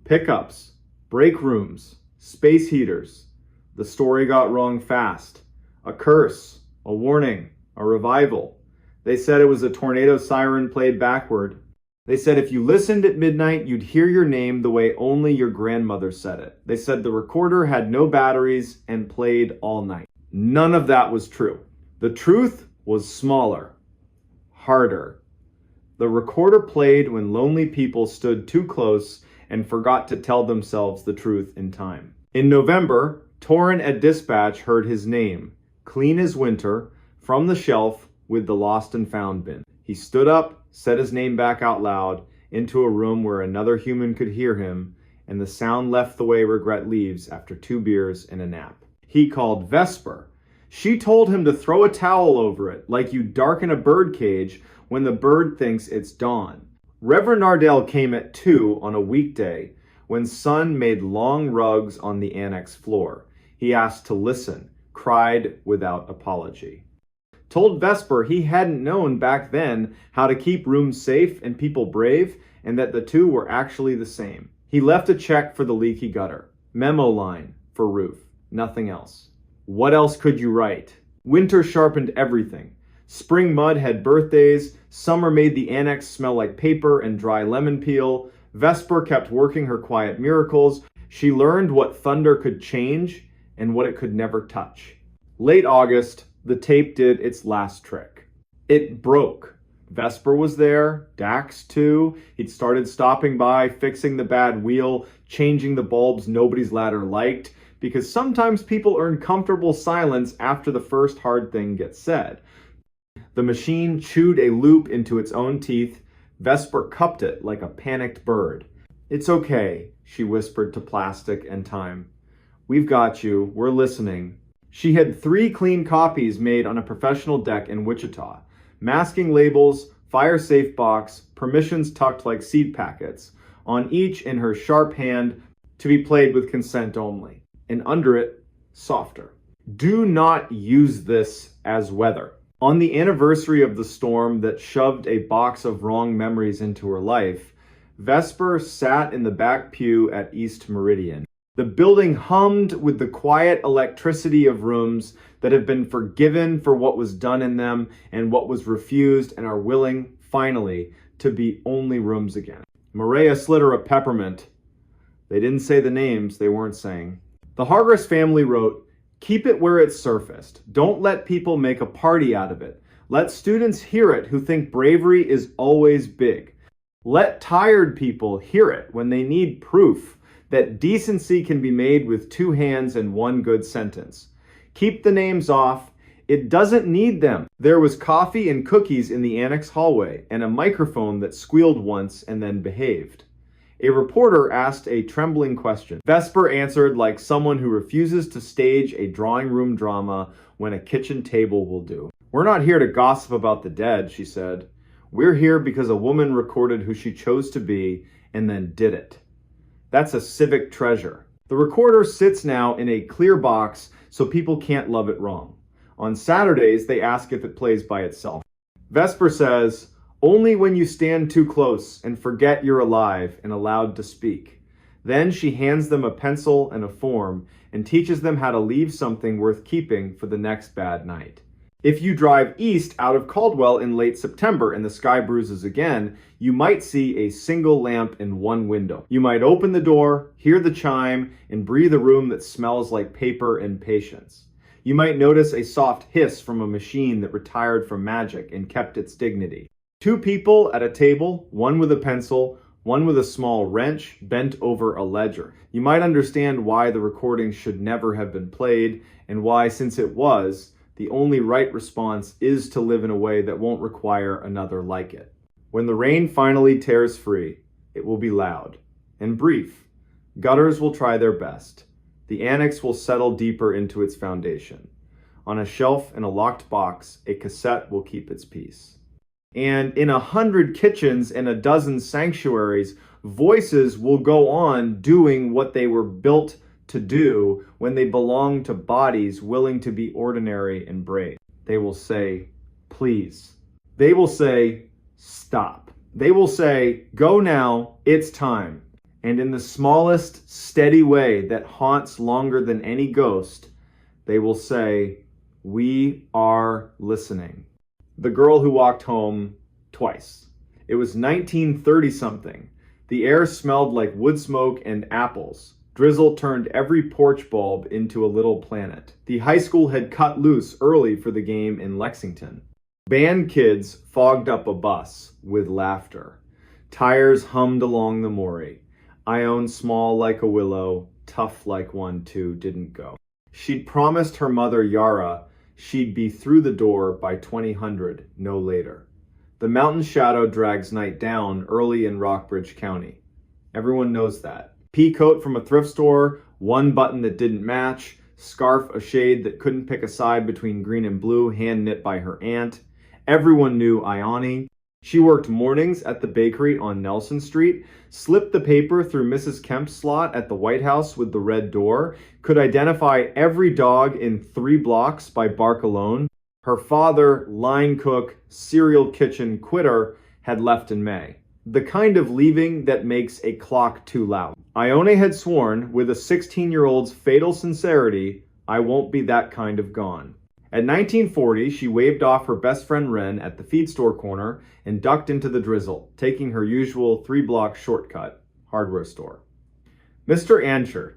Pickups. Break rooms. Space heaters. The story got wrong fast. A curse. A warning. A revival. They said it was a tornado siren played backward. They said if you listened at midnight, you'd hear your name the way only your grandmother said it. They said the recorder had no batteries and played all night. None of that was true. The truth was smaller, harder. The recorder played when lonely people stood too close and forgot to tell themselves the truth in time. In November, Torin at dispatch heard his name, clean as winter, from the shelf with the lost and found bin. He stood up, said his name back out loud, into a room where another human could hear him, and the sound left the way regret leaves after 2 beers and a nap. He called Vesper. She told him to throw a towel over it, like you darken a bird cage when the bird thinks it's dawn. Reverend Nardell came at 2 on a weekday, when Sun made long rugs on the annex floor. He asked to listen, cried without apology. Told Vesper he hadn't known back then how to keep rooms safe and people brave, and that the 2 were actually the same. He left a check for the leaky gutter. Memo line for roof. Nothing else. What else could you write? Winter sharpened everything. Spring mud had birthdays. Summer made the annex smell like paper and dry lemon peel. Vesper kept working her quiet miracles. She learned what thunder could change and what it could never touch. Late August, the tape did its last trick. It broke. Vesper was there, Dax too. He'd started stopping by, fixing the bad wheel, changing the bulbs nobody's ladder liked, because sometimes people earn comfortable silence after the first hard thing gets said. The machine chewed a loop into its own teeth. Vesper cupped it like a panicked bird. "It's okay," she whispered to plastic and time. "We've got you. We're listening." She had 3 clean copies made on a professional deck in Wichita. Masking labels, fire-safe box, permissions tucked like seed packets, on each in her sharp hand to be played with consent only. And under it, softer. Do not use this as weather. On the anniversary of the storm that shoved a box of wrong memories into her life, Vesper sat in the back pew at East Meridian. The building hummed with the quiet electricity of rooms that have been forgiven for what was done in them and what was refused and are willing, finally, to be only rooms again. Maria slid her a peppermint. They didn't say the names they weren't saying. The Hargress family wrote, "Keep it where it's surfaced. Don't let people make a party out of it. Let students hear it who think bravery is always big. Let tired people hear it when they need proof that decency can be made with two hands and one good sentence. Keep the names off. It doesn't need them. There was coffee and cookies in the annex hallway, and a microphone that squealed once and then behaved. A reporter asked a trembling question. Vesper answered like someone who refuses to stage a drawing room drama when a kitchen table will do. "We're not here to gossip about the dead," she said. "We're here because a woman recorded who she chose to be and then did it. That's a civic treasure." The recorder sits now in a clear box so people can't love it wrong. On Saturdays, they ask if it plays by itself. Vesper says, "Only when you stand too close and forget you're alive and allowed to speak." Then she hands them a pencil and a form and teaches them how to leave something worth keeping for the next bad night. If you drive east out of Caldwell in late September and the sky bruises again, you might see a single lamp in one window. You might open the door, hear the chime, and breathe a room that smells like paper and patience. You might notice a soft hiss from a machine that retired from magic and kept its dignity. Two people at a table, one with a pencil, one with a small wrench, bent over a ledger. You might understand why the recording should never have been played, and why, since it was, the only right response is to live in a way that won't require another like it. When the rain finally tears free, it will be loud and brief. Gutters will try their best. The annex will settle deeper into its foundation. On a shelf in a locked box, a cassette will keep its peace. And in 100 kitchens and a dozen sanctuaries, voices will go on doing what they were built to do when they belong to bodies willing to be ordinary and brave. They will say, "Please." They will say, "Stop." They will say, "Go now, it's time." And in the smallest, steady way that haunts longer than any ghost, they will say, "We are listening." The girl who walked home twice. It was 1930-something. The air smelled like wood smoke and apples. Drizzle turned every porch bulb into a little planet. The high school had cut loose early for the game in Lexington. Band kids fogged up a bus with laughter. Tires hummed along the Maury. Ione, small like a willow, tough like one too, didn't go. She'd promised her mother Yara she'd be through the door by 2000, no later. The mountain shadow drags night down early in Rockbridge County. Everyone knows that. Pea coat from a thrift store, one button that didn't match, scarf a shade that couldn't pick a side between green and blue, hand knit by her aunt. Everyone knew Ione. She worked mornings at the bakery on Nelson Street, slipped the paper through Mrs. Kemp's slot at the White House with the red door, could identify every dog in 3 blocks by bark alone. Her father, line cook, cereal kitchen quitter, had left in May. The kind of leaving that makes a clock too loud. Ione had sworn, with a 16-year-old's fatal sincerity, "I won't be that kind of gone." At 1940, she waved off her best friend Wren at the feed store corner and ducked into the drizzle, taking her usual 3-block shortcut, hardware store. Mr. Ancher,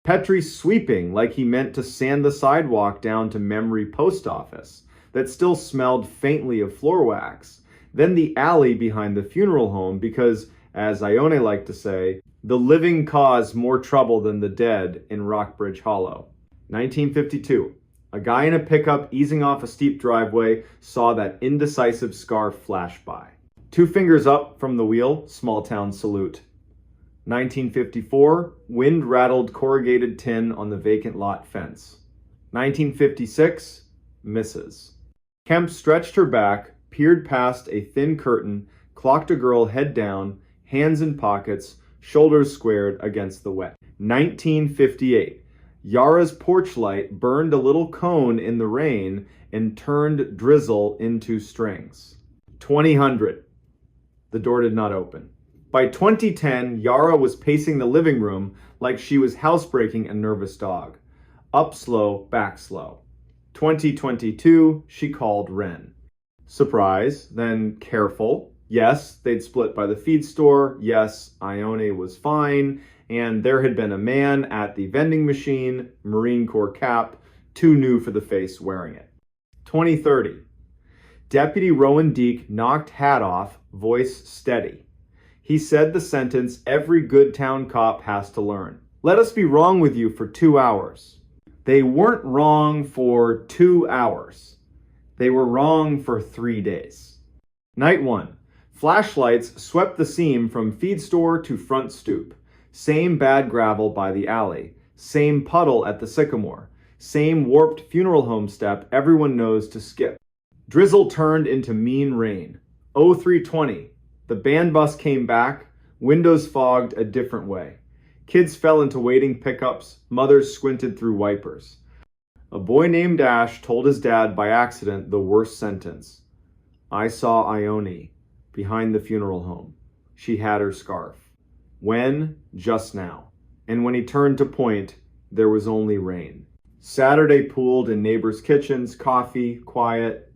Petrie sweeping like he meant to sand the sidewalk down to Memory Post Office, that still smelled faintly of floor wax, then the alley behind the funeral home because, as Ione liked to say, the living cause more trouble than the dead in Rockbridge Hollow. 1952. A guy in a pickup easing off a steep driveway saw that indecisive scarf flash by. 2 fingers up from the wheel, small town salute. 1954, wind rattled corrugated tin on the vacant lot fence. 1956, misses. Kemp stretched her back, peered past a thin curtain, clocked a girl head down, hands in pockets, shoulders squared against the wet. 1958. Yara's porch light burned a little cone in the rain and turned drizzle into strings. 2000. The door did not open. By 2010, Yara was pacing the living room like she was housebreaking a nervous dog. Up slow, back slow. 2022, she called Wren. Surprise, then careful. Yes, they'd split by the feed store. Yes, Ione was fine. And there had been a man at the vending machine, Marine Corps cap, too new for the face wearing it. 2030. Deputy Rowan Deek knocked hat off, voice steady. He said the sentence every good town cop has to learn. Let us be wrong with you for 2 hours. They weren't wrong for 2 hours. They were wrong for 3 days. Night 1. Flashlights swept the seam from feed store to front stoop. Same bad gravel by the alley. Same puddle at the sycamore. Same warped funeral home step everyone knows to skip. Drizzle turned into mean rain. 0320. The band bus came back. Windows fogged a different way. Kids fell into waiting pickups. Mothers squinted through wipers. A boy named Ash told his dad by accident the worst sentence. I saw Ione behind the funeral home. She had her scarf. When? Just now. And when he turned to point, there was only rain. Saturday pooled in neighbors' kitchens, coffee, quiet,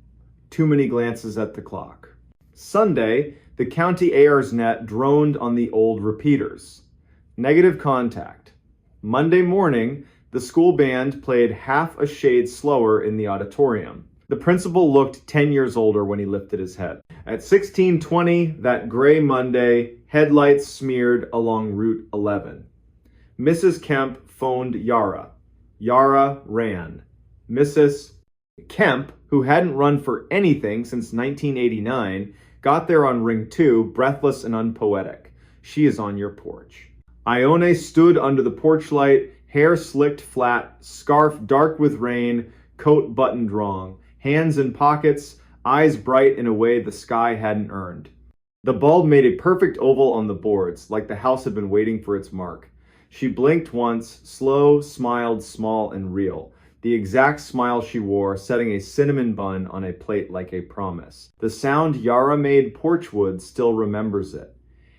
too many glances at the clock. Sunday, the county AR's net droned on the old repeaters. Negative contact. Monday morning, the school band played half a shade slower in the auditorium. The principal looked 10 years older when he lifted his head. At 16:20, that gray Monday, headlights smeared along Route 11. Mrs. Kemp phoned Yara. Yara ran. Mrs. Kemp, who hadn't run for anything since 1989, got there on ring 2, breathless and unpoetic. She is on your porch. Ione stood under the porch light, hair slicked flat, scarf dark with rain, coat buttoned wrong, hands in pockets, eyes bright in a way the sky hadn't earned. The bulb made a perfect oval on the boards, like the house had been waiting for its mark. She blinked once, slow, smiled, small and real. The exact smile she wore, setting a cinnamon bun on a plate like a promise. The sound Yara made porchwood still remembers it.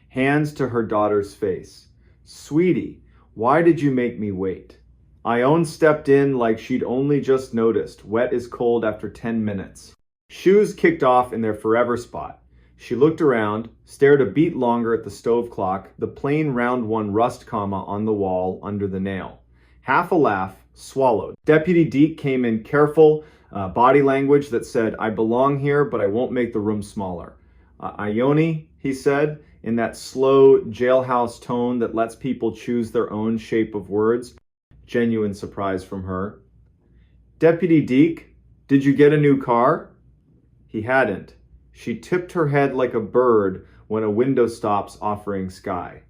Hands to her daughter's face. Sweetie, why did you make me wait? Ione stepped in like she'd only just noticed, wet as cold after 10 minutes. Shoes kicked off in their forever spot. She looked around, stared a beat longer at the stove clock, the plain round one rust comma on the wall under the nail. Half a laugh, swallowed. Deputy Deke came in careful, body language that said, I belong here, but I won't make the room smaller. Ione, he said, in that slow jailhouse tone that lets people choose their own shape of words. Genuine surprise from her. Deputy Deke, did you get a new car? He hadn't. She tipped her head like a bird when a window stops offering sky.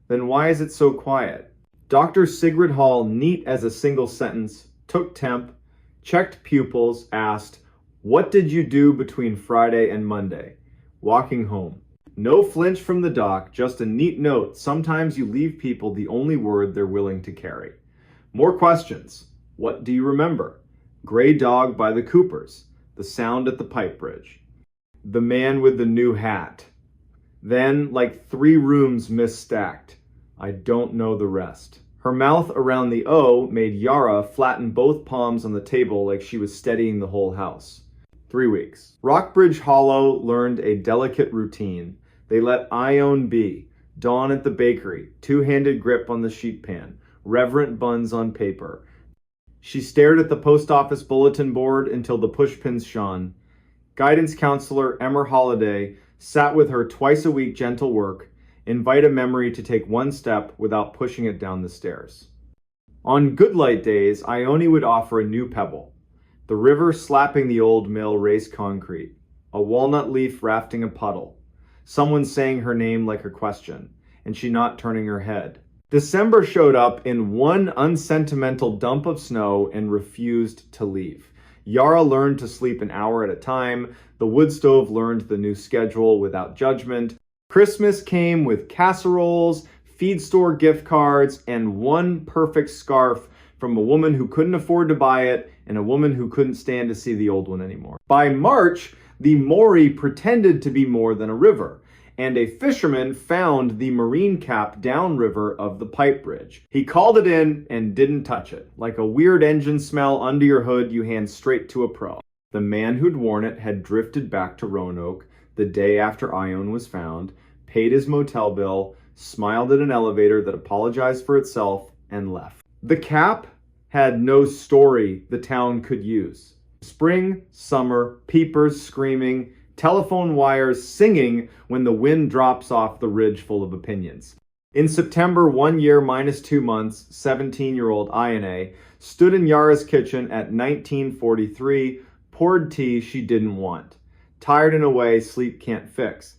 Then why is it so quiet? Dr. Sigrid Hall, neat as a single sentence, took temp, checked pupils, asked, what did you do between Friday and Monday? Walking home. No flinch from the doc, just a neat note. Sometimes you leave people the only word they're willing to carry. More questions. What do you remember? Gray dog by the Coopers. The sound at the pipe bridge. The man with the new hat. Then, like 3 rooms misstacked. I don't know the rest. Her mouth around the O made Yara flatten both palms on the table like she was steadying the whole house. 3 weeks. Rockbridge Hollow learned a delicate routine. They let Ione be. Dawn at the bakery. 2-handed grip on the sheet pan. Reverent buns on paper. She stared at the post office bulletin board until the pushpins shone. Guidance counselor Emmer Holliday sat with her twice a week gentle work, invite a memory to take 1 step without pushing it down the stairs. On good light days, Ione would offer a new pebble. The river slapping the old mill raised concrete. A walnut leaf rafting a puddle. Someone saying her name like a question, and she not turning her head. December showed up in 1 unsentimental dump of snow and refused to leave. Yara learned to sleep an hour at a time. The wood stove learned the new schedule without judgment. Christmas came with casseroles, feed store gift cards, and 1 perfect scarf from a woman who couldn't afford to buy it and a woman who couldn't stand to see the old one anymore. By March, the Maury pretended to be more than a river, and a fisherman found the marine cap downriver of the pipe bridge. He called it in and didn't touch it. Like a weird engine smell under your hood you hand straight to a pro. The man who'd worn it had drifted back to Roanoke the day after Ione was found, paid his motel bill, smiled at an elevator that apologized for itself, and left. The cap had no story the town could use. Spring, summer, peepers screaming, telephone wires singing when the wind drops off the ridge full of opinions. In September, 1 year minus 2 months, 17-year-old Ione stood in Yara's kitchen at 1943, poured tea she didn't want. Tired in a way sleep can't fix.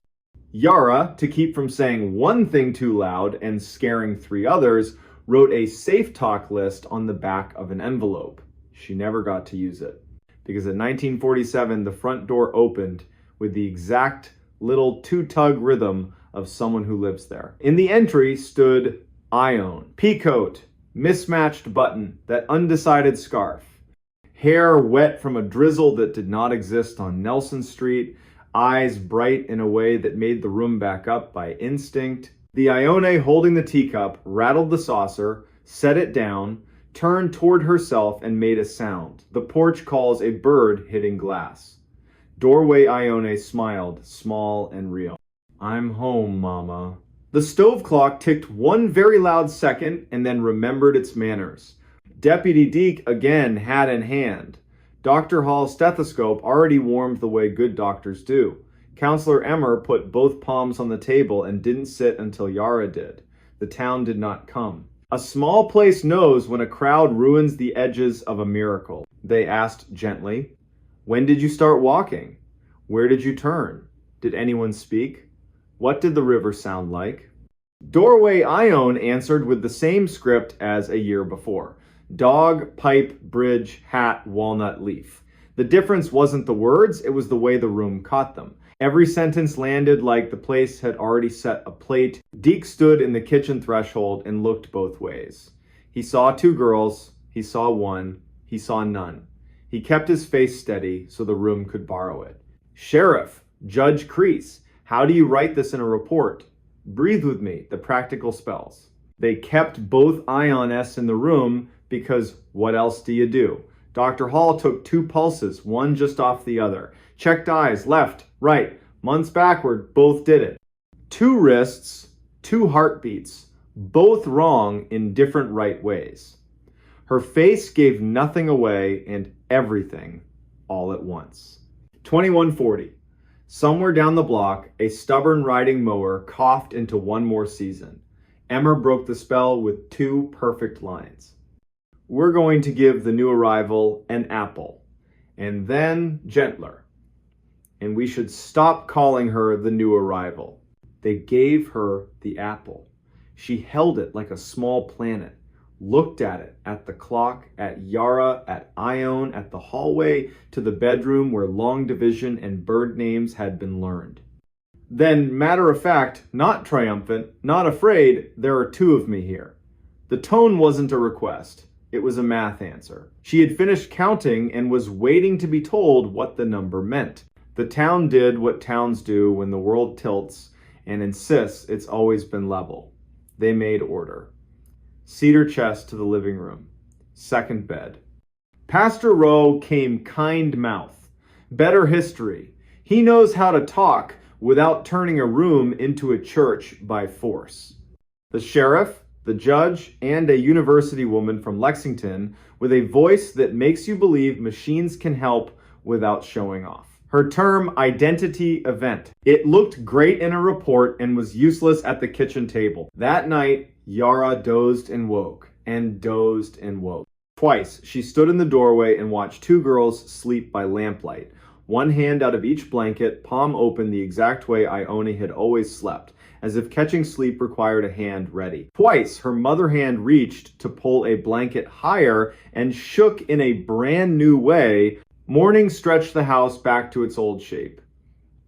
Yara, to keep from saying one thing too loud and scaring 3 others, wrote a safe talk list on the back of an envelope. She never got to use it, because in 1947 the front door opened with the exact little 2-tug rhythm of someone who lives there. In the entry stood Ione, peacoat, mismatched button, that undecided scarf, hair wet from a drizzle that did not exist on Nelson Street, eyes bright in a way that made the room back up by instinct. The Ione holding the teacup rattled the saucer, set it down, turned toward herself and made a sound. The porch calls a bird hitting glass. Doorway Ione smiled, small and real. "I'm home, Mama." The stove clock ticked 1 very loud second and then remembered its manners. Deputy Deke again hat in hand. Dr. Hall's stethoscope already warmed the way good doctors do. Counselor Emmer put both palms on the table and didn't sit until Yara did. The town did not come. A small place knows when a crowd ruins the edges of a miracle. They asked gently, "When did you start walking? Where did you turn? Did anyone speak? What did the river sound like?" Doorway Ione answered with the same script as a year before. Dog, pipe, bridge, hat, walnut leaf. The difference wasn't the words, it was the way the room caught them. Every sentence landed like the place had already set a plate. Deke stood in the kitchen threshold and looked both ways. He saw 2 girls, he saw 1, he saw none. He kept his face steady so the room could borrow it. "Sheriff, Judge Crease, how do you write this in a report? Breathe with me, the practical spells." They kept both Ionests in the room because what else do you do? Dr. Hall took 2 pulses, one just off the other. Checked eyes, left, right, months backward, both did it. 2 wrists, 2 heartbeats, both wrong in different right ways. Her face gave nothing away and everything all at once. 2140. Somewhere down the block, a stubborn riding mower coughed into one more season. Emmer broke the spell with 2 perfect lines. "We're going to give the new arrival an apple, and then gentler. And we should stop calling her the new arrival." They gave her the apple. She held it like a small planet, looked at it, at the clock, at Yara, at Ione, at the hallway, to the bedroom where long division and bird names had been learned. Then, matter of fact, not triumphant, not afraid, "There are 2 of me here." The tone wasn't a request. It was a math answer. She had finished counting and was waiting to be told what the number meant. The town did what towns do when the world tilts and insists it's always been level. They made order. Cedar chest to the living room. Second bed. Pastor Rowe came kind mouth. Better history. He knows how to talk without turning a room into a church by force. The sheriff, the judge, and a university woman from Lexington with a voice that makes you believe machines can help without showing off. Her term, identity event. It looked great in a report and was useless at the kitchen table. That night, Yara dozed and woke, and dozed and woke. Twice, she stood in the doorway and watched 2 girls sleep by lamplight. One hand out of each blanket, palm open the exact way Ione had always slept, as if catching sleep required a hand ready. Twice, her mother hand reached to pull a blanket higher and shook in a brand new way. Morning stretched the house back to its old shape.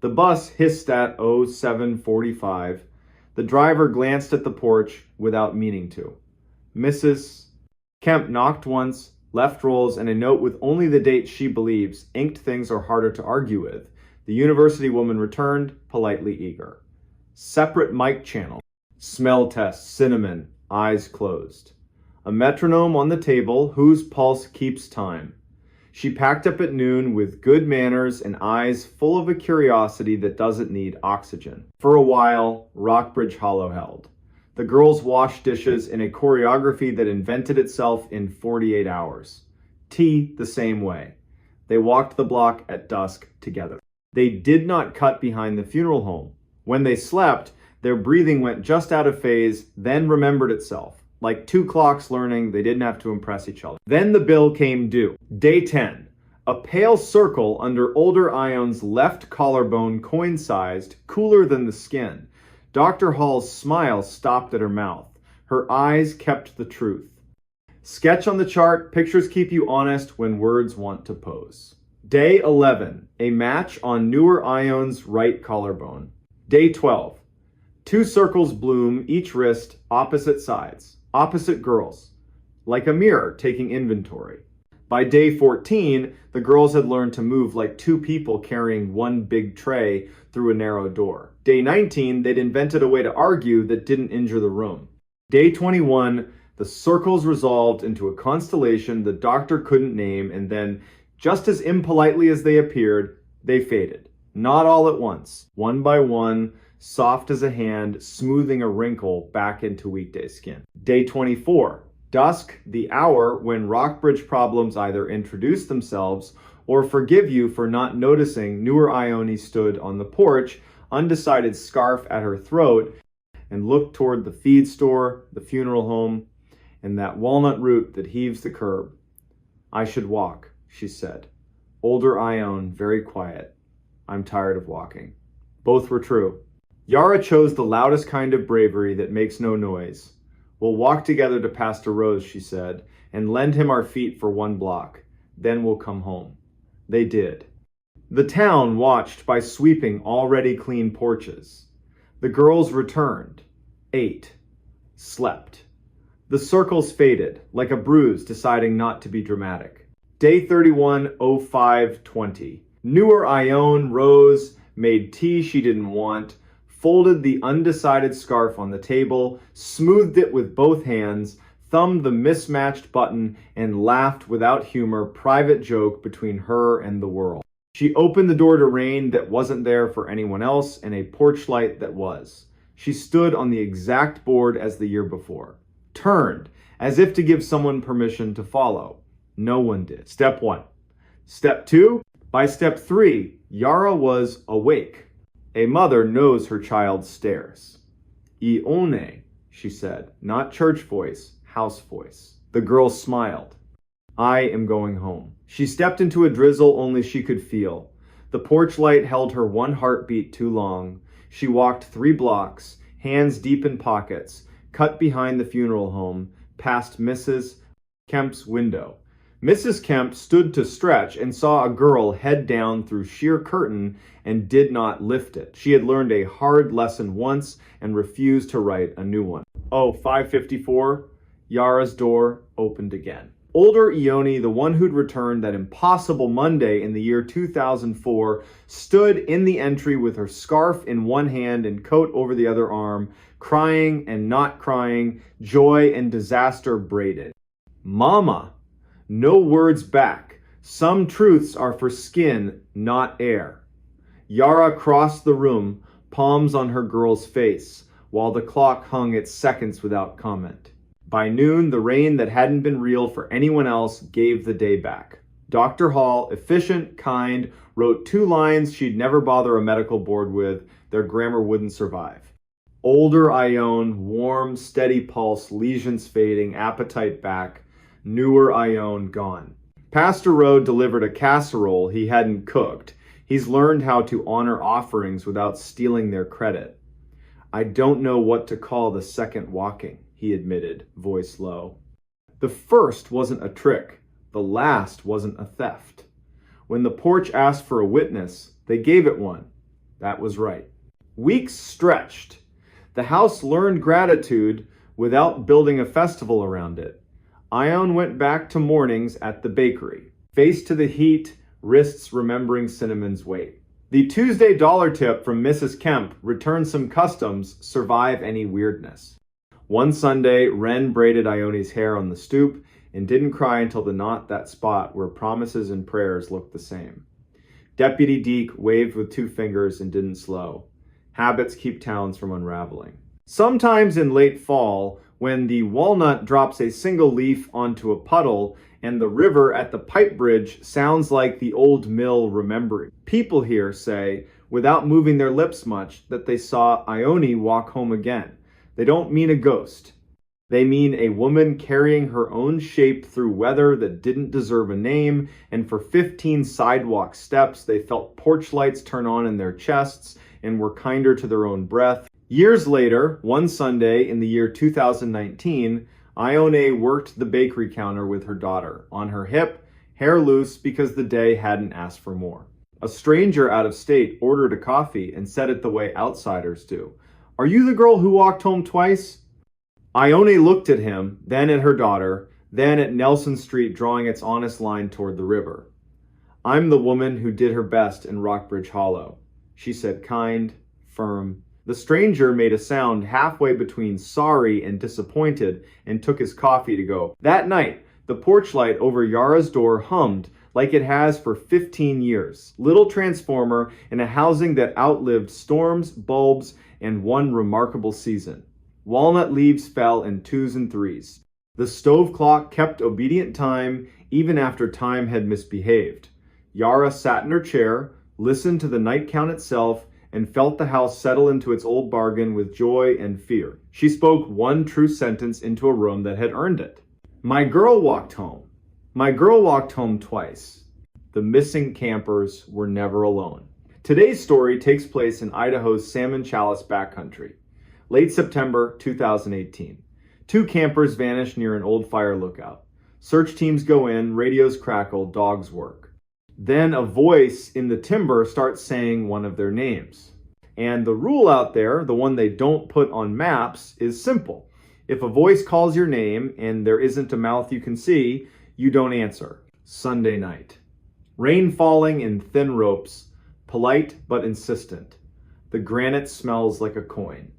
The bus hissed at 07:45. The driver glanced at the porch without meaning to. Mrs. Kemp knocked once, left rolls, and a note with only the date she believes. Inked things are harder to argue with. The university woman returned, politely eager. Separate mic channel. Smell test, cinnamon, eyes closed. A metronome on the table whose pulse keeps time. She packed up at noon with good manners and eyes full of a curiosity that doesn't need oxygen. For a while, Rockbridge Hollow held. The girls washed dishes in a choreography that invented itself in 48 hours. Tea the same way. They walked the block at dusk together. They did not cut behind the funeral home. When they slept, their breathing went just out of phase, then remembered itself. Like two clocks learning, they didn't have to impress each other. Then the bill came due. Day 10. A pale circle under older Ion's left collarbone, coin-sized, cooler than the skin. Dr. Hall's smile stopped at her mouth. Her eyes kept the truth. Sketch on the chart, pictures keep you honest when words want to pose. Day 11. A match on newer Ion's right collarbone. Day 12. Two circles bloom, each wrist, opposite sides, opposite girls. Like a mirror taking inventory. By day 14, the girls had learned to move like two people carrying one big tray through a narrow door. Day 19, they'd invented a way to argue that didn't injure the room. Day 21, the circles resolved into a constellation the doctor couldn't name, and then, just as impolitely as they appeared, they faded. Not all at once, one by one, soft as a hand, smoothing a wrinkle back into weekday skin. Day 24. Dusk, the hour when Rockbridge problems either introduce themselves or forgive you for not noticing newer Ione stood on the porch, undecided scarf at her throat, and looked toward the feed store, the funeral home, and that walnut root that heaves the curb. I should walk, she said. Older Ione, very quiet. I'm tired of walking. Both were true. Yara chose the loudest kind of bravery that makes no noise. We'll walk together to Pastor Rose, she said, and lend him our feet for 1 block. Then we'll come home. They did. The town watched by sweeping already clean porches. The girls returned, ate, slept. The circles faded, like a bruise deciding not to be dramatic. Day 31, 05:20. Newer Ione rose, made tea she didn't want, folded the undecided scarf on the table, smoothed it with both hands, thumbed the mismatched button, and laughed without humor, private joke between her and the world. She opened the door to rain that wasn't there for anyone else and a porch light that was. She stood on the exact board as the year before. Turned, as if to give someone permission to follow. No one did. Step 1. Step 2. By step 3, Yara was awake. A mother knows her child stares. Ione, she said, not church voice, house voice. The girl smiled. I am going home. She stepped into a drizzle only she could feel. The porch light held her one heartbeat too long. She walked 3 blocks, hands deep in pockets, cut behind the funeral home, past Mrs. Kemp's window. Mrs. Kemp stood to stretch and saw a girl head down through sheer curtain and did not lift it. She had learned a hard lesson once and refused to write a new one. 5:54, Yara's door opened again. Older Ione, the one who'd returned that impossible Monday in the year 2004, stood in the entry with her scarf in one hand and coat over the other arm, crying and not crying, joy and disaster braided. Mama! No words back. Some truths are for skin, not air. Yara crossed the room, palms on her girl's face, while the clock hung its seconds without comment. By noon, the rain that hadn't been real for anyone else gave the day back. Dr. Hall, efficient, kind, wrote 2 lines she'd never bother a medical board with. Their grammar wouldn't survive. Older Ione, warm, steady pulse, lesions fading, appetite back. Newer Ione gone. Pastor Rode delivered a casserole he hadn't cooked. He's learned how to honor offerings without stealing their credit. I don't know what to call the second walking, he admitted, voice low. The first wasn't a trick. The last wasn't a theft. When the porch asked for a witness, they gave it one. That was right. Weeks stretched. The house learned gratitude without building a festival around it. Ione went back to mornings at the bakery, face to the heat, wrists remembering Cinnamon's weight. The Tuesday dollar tip from Mrs. Kemp, return some customs, survive any weirdness. One Sunday, Wren braided Ione's hair on the stoop and didn't cry until the knot that spot where promises and prayers looked the same. Deputy Deke waved with 2 fingers and didn't slow. Habits keep towns from unraveling. Sometimes in late fall, when the walnut drops a single leaf onto a puddle and the river at the pipe bridge sounds like the old mill remembering. People here say, without moving their lips much, that they saw Ione walk home again. They don't mean a ghost. They mean a woman carrying her own shape through weather that didn't deserve a name, and for 15 sidewalk steps they felt porch lights turn on in their chests and were kinder to their own breath. Years later, one Sunday in the year 2019, Ione worked the bakery counter with her daughter, on her hip, hair loose because the day hadn't asked for more. A stranger out of state ordered a coffee and said it the way outsiders do. "Are you the girl who walked home twice?" Ione looked at him, then at her daughter, then at Nelson Street drawing its honest line toward the river. "I'm the woman who did her best in Rockbridge Hollow," she said, kind, firm. The stranger made a sound halfway between sorry and disappointed and took his coffee to go. That night, the porch light over Yara's door hummed like it has for 15 years. Little transformer in a housing that outlived storms, bulbs, and one remarkable season. Walnut leaves fell in 2s and 3s. The stove clock kept obedient time even after time had misbehaved. Yara sat in her chair, listened to the night count itself, and felt the house settle into its old bargain with joy and fear. She spoke one true sentence into a room that had earned it. "My girl walked home. My girl walked home twice." The missing campers were never alone. Today's story takes place in Idaho's Salmon Chalice backcountry. Late September 2018. 2 campers vanish near an old fire lookout. Search teams go in, radios crackle, dogs work. Then a voice in the timber starts saying one of their names. And the rule out there, the one they don't put on maps, is simple. If a voice calls your name and there isn't a mouth you can see, you don't answer. Sunday night. Rain falling in thin ropes, polite but insistent. The granite smells like a coin.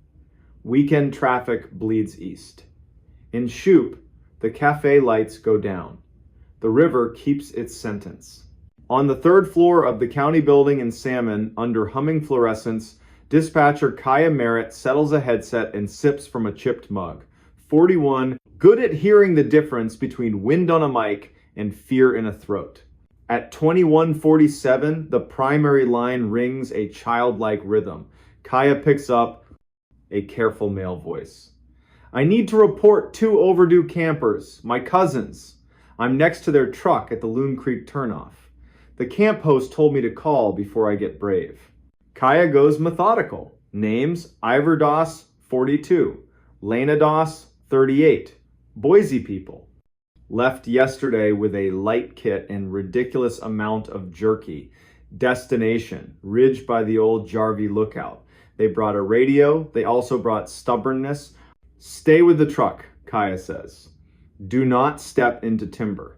Weekend traffic bleeds east. In Shoup, the cafe lights go down. The river keeps its sentence. On the 3rd floor of the county building in Salmon, under humming fluorescence, dispatcher Kaya Merritt settles a headset and sips from a chipped mug. 41, good at hearing the difference between wind on a mic and fear in a throat. At 21:47, the primary line rings a childlike rhythm. Kaya picks up a careful male voice. "I need to report 2 overdue campers, my cousins. I'm next to their truck at the Loon Creek turnoff. The camp host told me to call before I get brave." Kaya goes methodical. Names: Ivor Doss, 42. Lena Doss, 38. Boise people. Left yesterday with a light kit and ridiculous amount of jerky. Destination: Ridge by the old Jarvie Lookout. They brought a radio. They also brought stubbornness. "Stay with the truck," Kaya says. "Do not step into timber."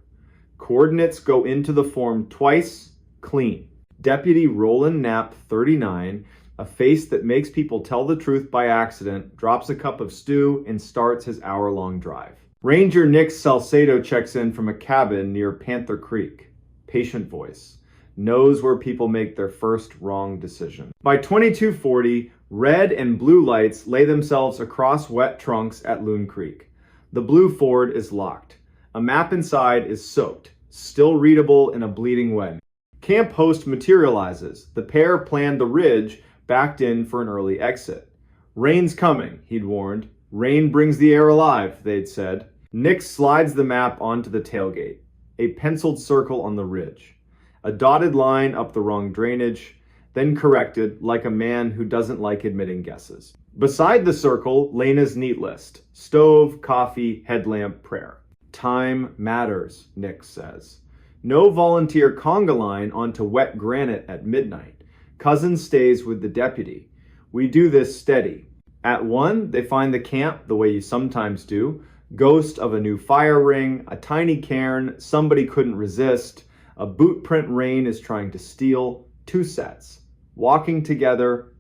Coordinates go into the form twice, clean. Deputy Roland Knapp, 39, a face that makes people tell the truth by accident, drops a cup of stew and starts his hour-long drive. Ranger Nick Salcedo checks in from a cabin near Panther Creek. Patient voice. Knows where people make their first wrong decision. By 22:40, red and blue lights lay themselves across wet trunks at Loon Creek. The blue Ford is locked. A map inside is soaked, still readable in a bleeding wet. Camp host materializes. The pair planned the ridge, backed in for an early exit. "Rain's coming," he'd warned. "Rain brings the air alive," they'd said. Nick slides the map onto the tailgate. A penciled circle on the ridge. A dotted line up the wrong drainage, then corrected like a man who doesn't like admitting guesses. Beside the circle, Lena's neat list. Stove, coffee, headlamp, prayer. "Time matters," Nick says. No volunteer conga line onto wet granite at midnight. Cousin stays with the deputy. We do this steady. At 1, they find the camp the way you sometimes do. Ghost of a new fire ring, a tiny cairn somebody couldn't resist. A boot print Rain is trying to steal. 2 sets. Walking together.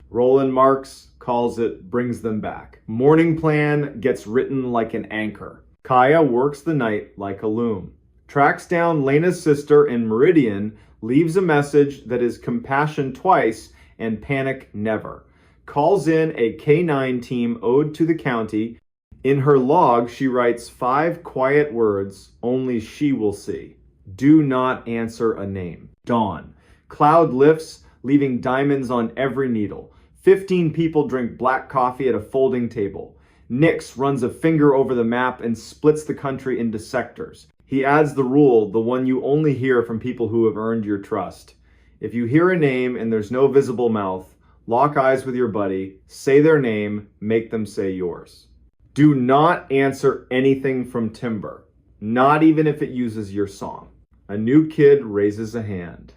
Roland marks, calls it, brings them back. Morning plan gets written like an anchor. Kaya works the night like a loom. Tracks down Lena's sister in Meridian, leaves a message that is compassion twice and panic never. Calls in a K-9 team ode to the county, In her log, she writes 5 quiet words only she will see. Do not answer a name. Dawn. Cloud lifts, leaving diamonds on every needle. 15 people drink black coffee at a folding table. Nix runs a finger over the map and splits the country into sectors. He adds the rule, the one you only hear from people who have earned your trust. If you hear a name and there's no visible mouth, lock eyes with your buddy, say their name, make them say yours. Do not answer anything from timber, not even if it uses your song. A new kid raises a hand.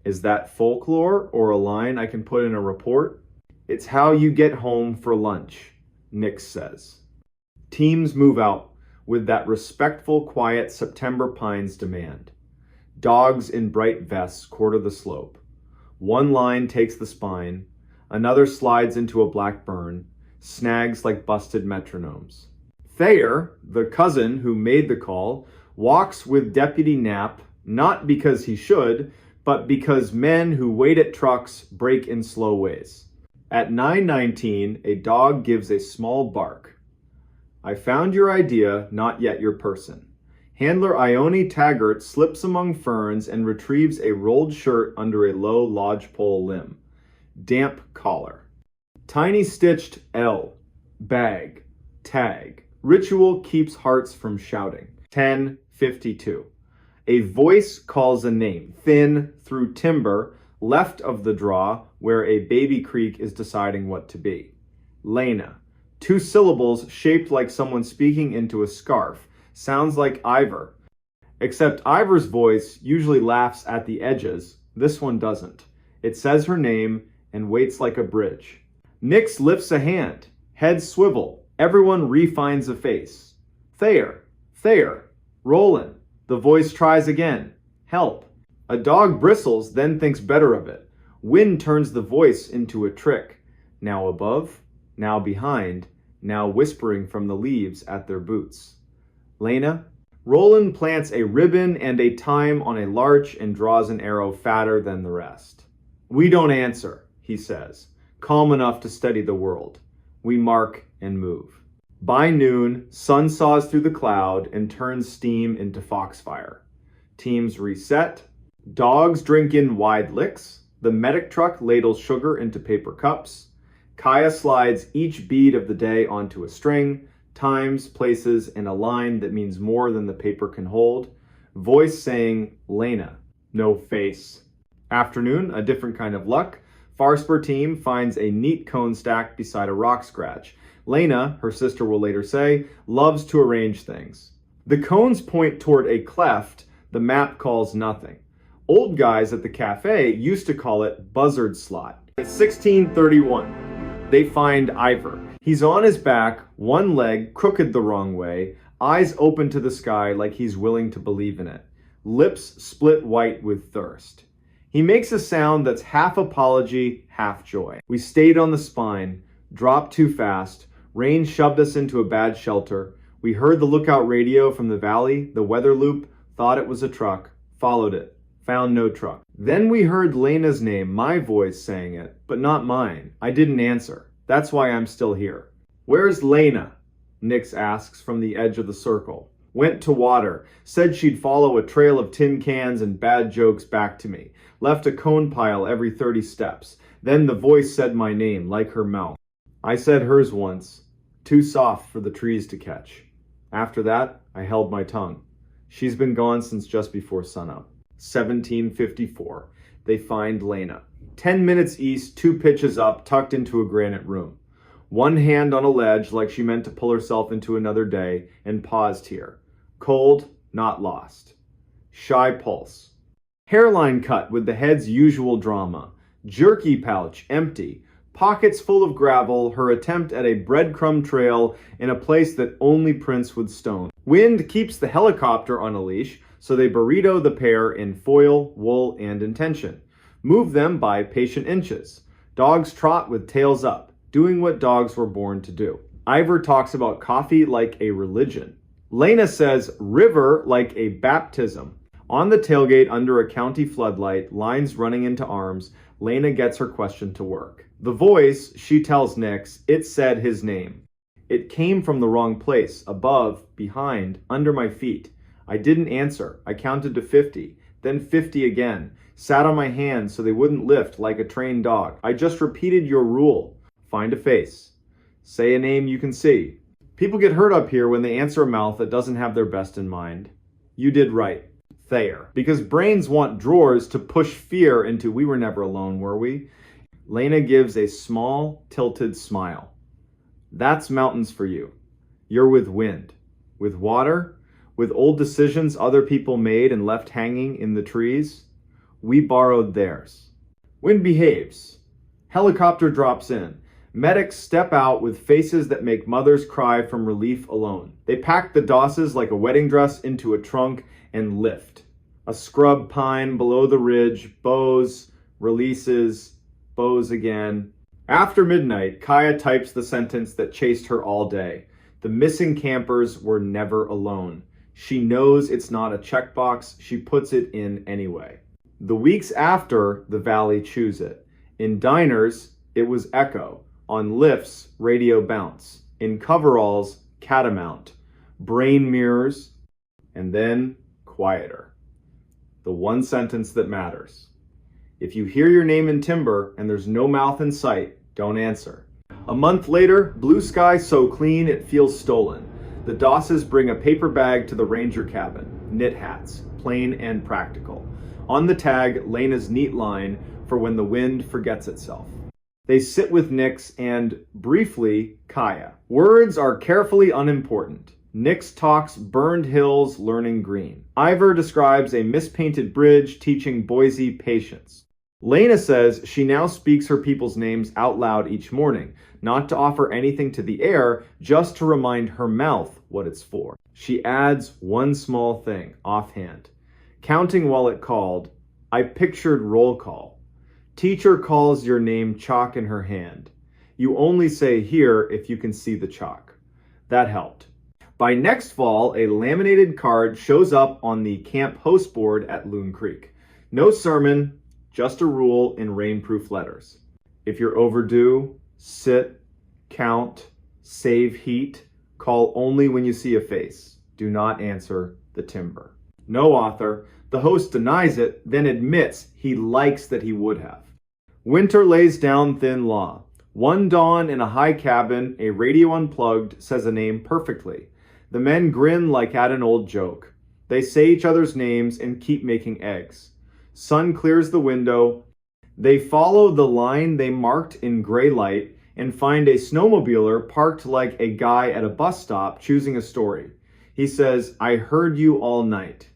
Is that folklore or a line I can put in a report? It's how you get home for lunch, Nix says. Teams move out with that respectful, quiet September pines demand. Dogs in bright vests quarter the slope. One line takes the spine, another slides into a black burn, snags like busted metronomes. Thayer, the cousin who made the call, walks with Deputy Knapp, not because he should, but because men who wait at trucks break in slow ways. At 9:19, a dog gives a small bark. I found your idea, not yet your person. Handler Ione Taggart slips among ferns and retrieves a rolled shirt under a low lodgepole limb. Damp collar. Tiny stitched L. Bag. Tag. Ritual keeps hearts from shouting. 10:52. A voice calls a name, thin through timber, left of the draw where a baby creek is deciding what to be. Lena. 2 syllables shaped like someone speaking into a scarf. Sounds like Ivor. Except Ivor's voice usually laughs at the edges. This one doesn't. It says her name and waits like a bridge. Nix lifts a hand. Heads swivel. Everyone refines a face. Thayer. Thayer. Roland. The voice tries again. Help. A dog bristles, then thinks better of it. Wind turns the voice into a trick. Now above, now behind, now whispering from the leaves at their boots. Lena. Roland plants a ribbon and a thyme on a larch and draws an arrow fatter than the rest. We don't answer, he says, calm enough to steady the world. We mark and move. By noon, sun saws through the cloud and turns steam into foxfire. Teams reset. Dogs drink in wide licks. The medic truck ladles sugar into paper cups. Kaya slides each bead of the day onto a string, times, places, and a line that means more than the paper can hold. Voice saying, Lena. No face. Afternoon, a different kind of luck. Farspur team finds a neat cone stack beside a rock scratch. Lena, her sister will later say, loves to arrange things. The cones point toward a cleft the map calls nothing. Old guys at the cafe used to call it buzzard slot. At 16:31, they find Ivor. He's on his back, one leg crooked the wrong way, eyes open to the sky like he's willing to believe in it. Lips split white with thirst. He makes a sound that's half apology, half joy. We stayed on the spine, dropped too fast, rain shoved us into a bad shelter. We heard the lookout radio from the valley, the weather loop, thought it was a truck, followed it, found no truck. Then we heard Lena's name, my voice saying it, but not mine. I didn't answer. That's why I'm still here. Where's Lena? Nix asks from the edge of the circle. Went to water, said she'd follow a trail of tin cans and bad jokes back to me. Left a cone pile every 30 steps. Then the voice said my name, like her mouth. I said hers once, too soft for the trees to catch. After that, I held my tongue. She's been gone since just before sunup. 17:54. They find Lena. 10 minutes east, 2 pitches up, tucked into a granite room. One hand on a ledge like she meant to pull herself into another day, and paused here. Cold, not lost. Shy pulse. Hairline cut with the head's usual drama. Jerky pouch, empty. Pockets full of gravel, her attempt at a breadcrumb trail in a place that only Prince would stone. Wind keeps the helicopter on a leash, so they burrito the pair in foil, wool, and intention. Move them by patient inches. Dogs trot with tails up, doing what dogs were born to do. Ivor talks about coffee like a religion. Lena says river like a baptism. On the tailgate under a county floodlight, lines running into arms, Lena gets her question to work. The voice, she tells Nix, it said his name. It came from the wrong place, above, behind, under my feet. I didn't answer. I counted to 50, then 50 again. Sat on my hands so they wouldn't lift like a trained dog. I just repeated your rule. Find a face. Say a name you can see. People get hurt up here when they answer a mouth that doesn't have their best in mind. You did right. Thayer. Because brains want drawers to push fear into we were never alone, were we? Lena gives a small, tilted smile. That's mountains for you. You're with wind. With water. With old decisions other people made and left hanging in the trees. We borrowed theirs. Wind behaves. Helicopter drops in. Medics step out with faces that make mothers cry from relief alone. They pack the dosses like a wedding dress into a trunk and lift. A scrub pine below the ridge, bows, releases, bows again. After midnight, Kaya types the sentence that chased her all day. The missing campers were never alone. She knows it's not a checkbox. She puts it in anyway. The weeks after, the valley chews it. In diners, it was echo. On lifts, radio bounce. In coveralls, catamount. Brain mirrors, and then quieter. The one sentence that matters. If you hear your name in timber and there's no mouth in sight, don't answer. A month later, blue sky so clean it feels stolen. The Dosses bring a paper bag to the ranger cabin. Knit hats, plain and practical. On the tag, Lena's neat line for when the wind forgets itself. They sit with Nix and, briefly, Kaya. Words are carefully unimportant. Nix talks burned hills learning green. Ivor describes a mispainted bridge teaching Boise patience. Lena says she now speaks her people's names out loud each morning, not to offer anything to the air, just to remind her mouth what it's for. She adds one small thing, offhand. Counting while it called, I pictured roll call. Teacher calls your name chalk in her hand. You only say here if you can see the chalk. That helped. By next fall, a laminated card shows up on the camp host board at Loon Creek. No sermon, just a rule in rainproof letters. If you're overdue, sit, count, save heat, call only when you see a face. Do not answer the timber. No author. The host denies it, then admits he likes that he would have. Winter lays down thin law. One dawn in a high cabin, a radio unplugged, says a name perfectly. The men grin like at an old joke. They say each other's names and keep making eggs. Sun clears the window. They follow the line they marked in gray light and find a snowmobiler parked like a guy at a bus stop choosing a story. He says, I heard you all night.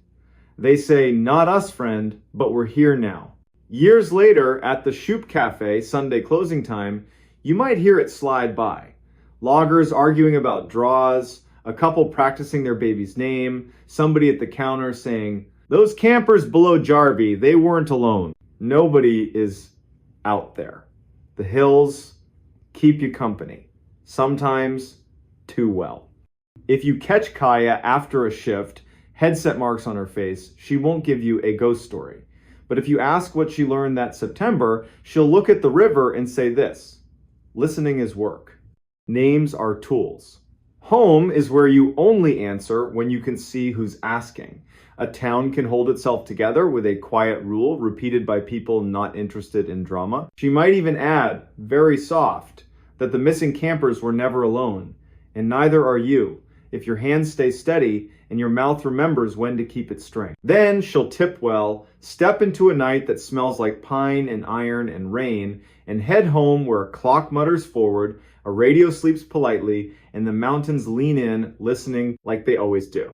They say, not us, friend, but we're here now. Years later, at the Shoop Cafe, Sunday closing time, you might hear it slide by. Loggers arguing about draws, a couple practicing their baby's name, somebody at the counter saying, those campers below Jarvie, they weren't alone. Nobody is out there. The hills keep you company, sometimes too well. If you catch Kaya after a shift, headset marks on her face, she won't give you a ghost story. But if you ask what she learned that September, she'll look at the river and say this: listening is work. Names are tools. Home is where you only answer when you can see who's asking. A town can hold itself together with a quiet rule repeated by people not interested in drama. She might even add, very soft, that the missing campers were never alone, and neither are you, if your hands stay steady and your mouth remembers when to keep its strength. Then she'll tip well, step into a night that smells like pine and iron and rain, and head home where a clock mutters forward, a radio sleeps politely, and the mountains lean in, listening like they always do.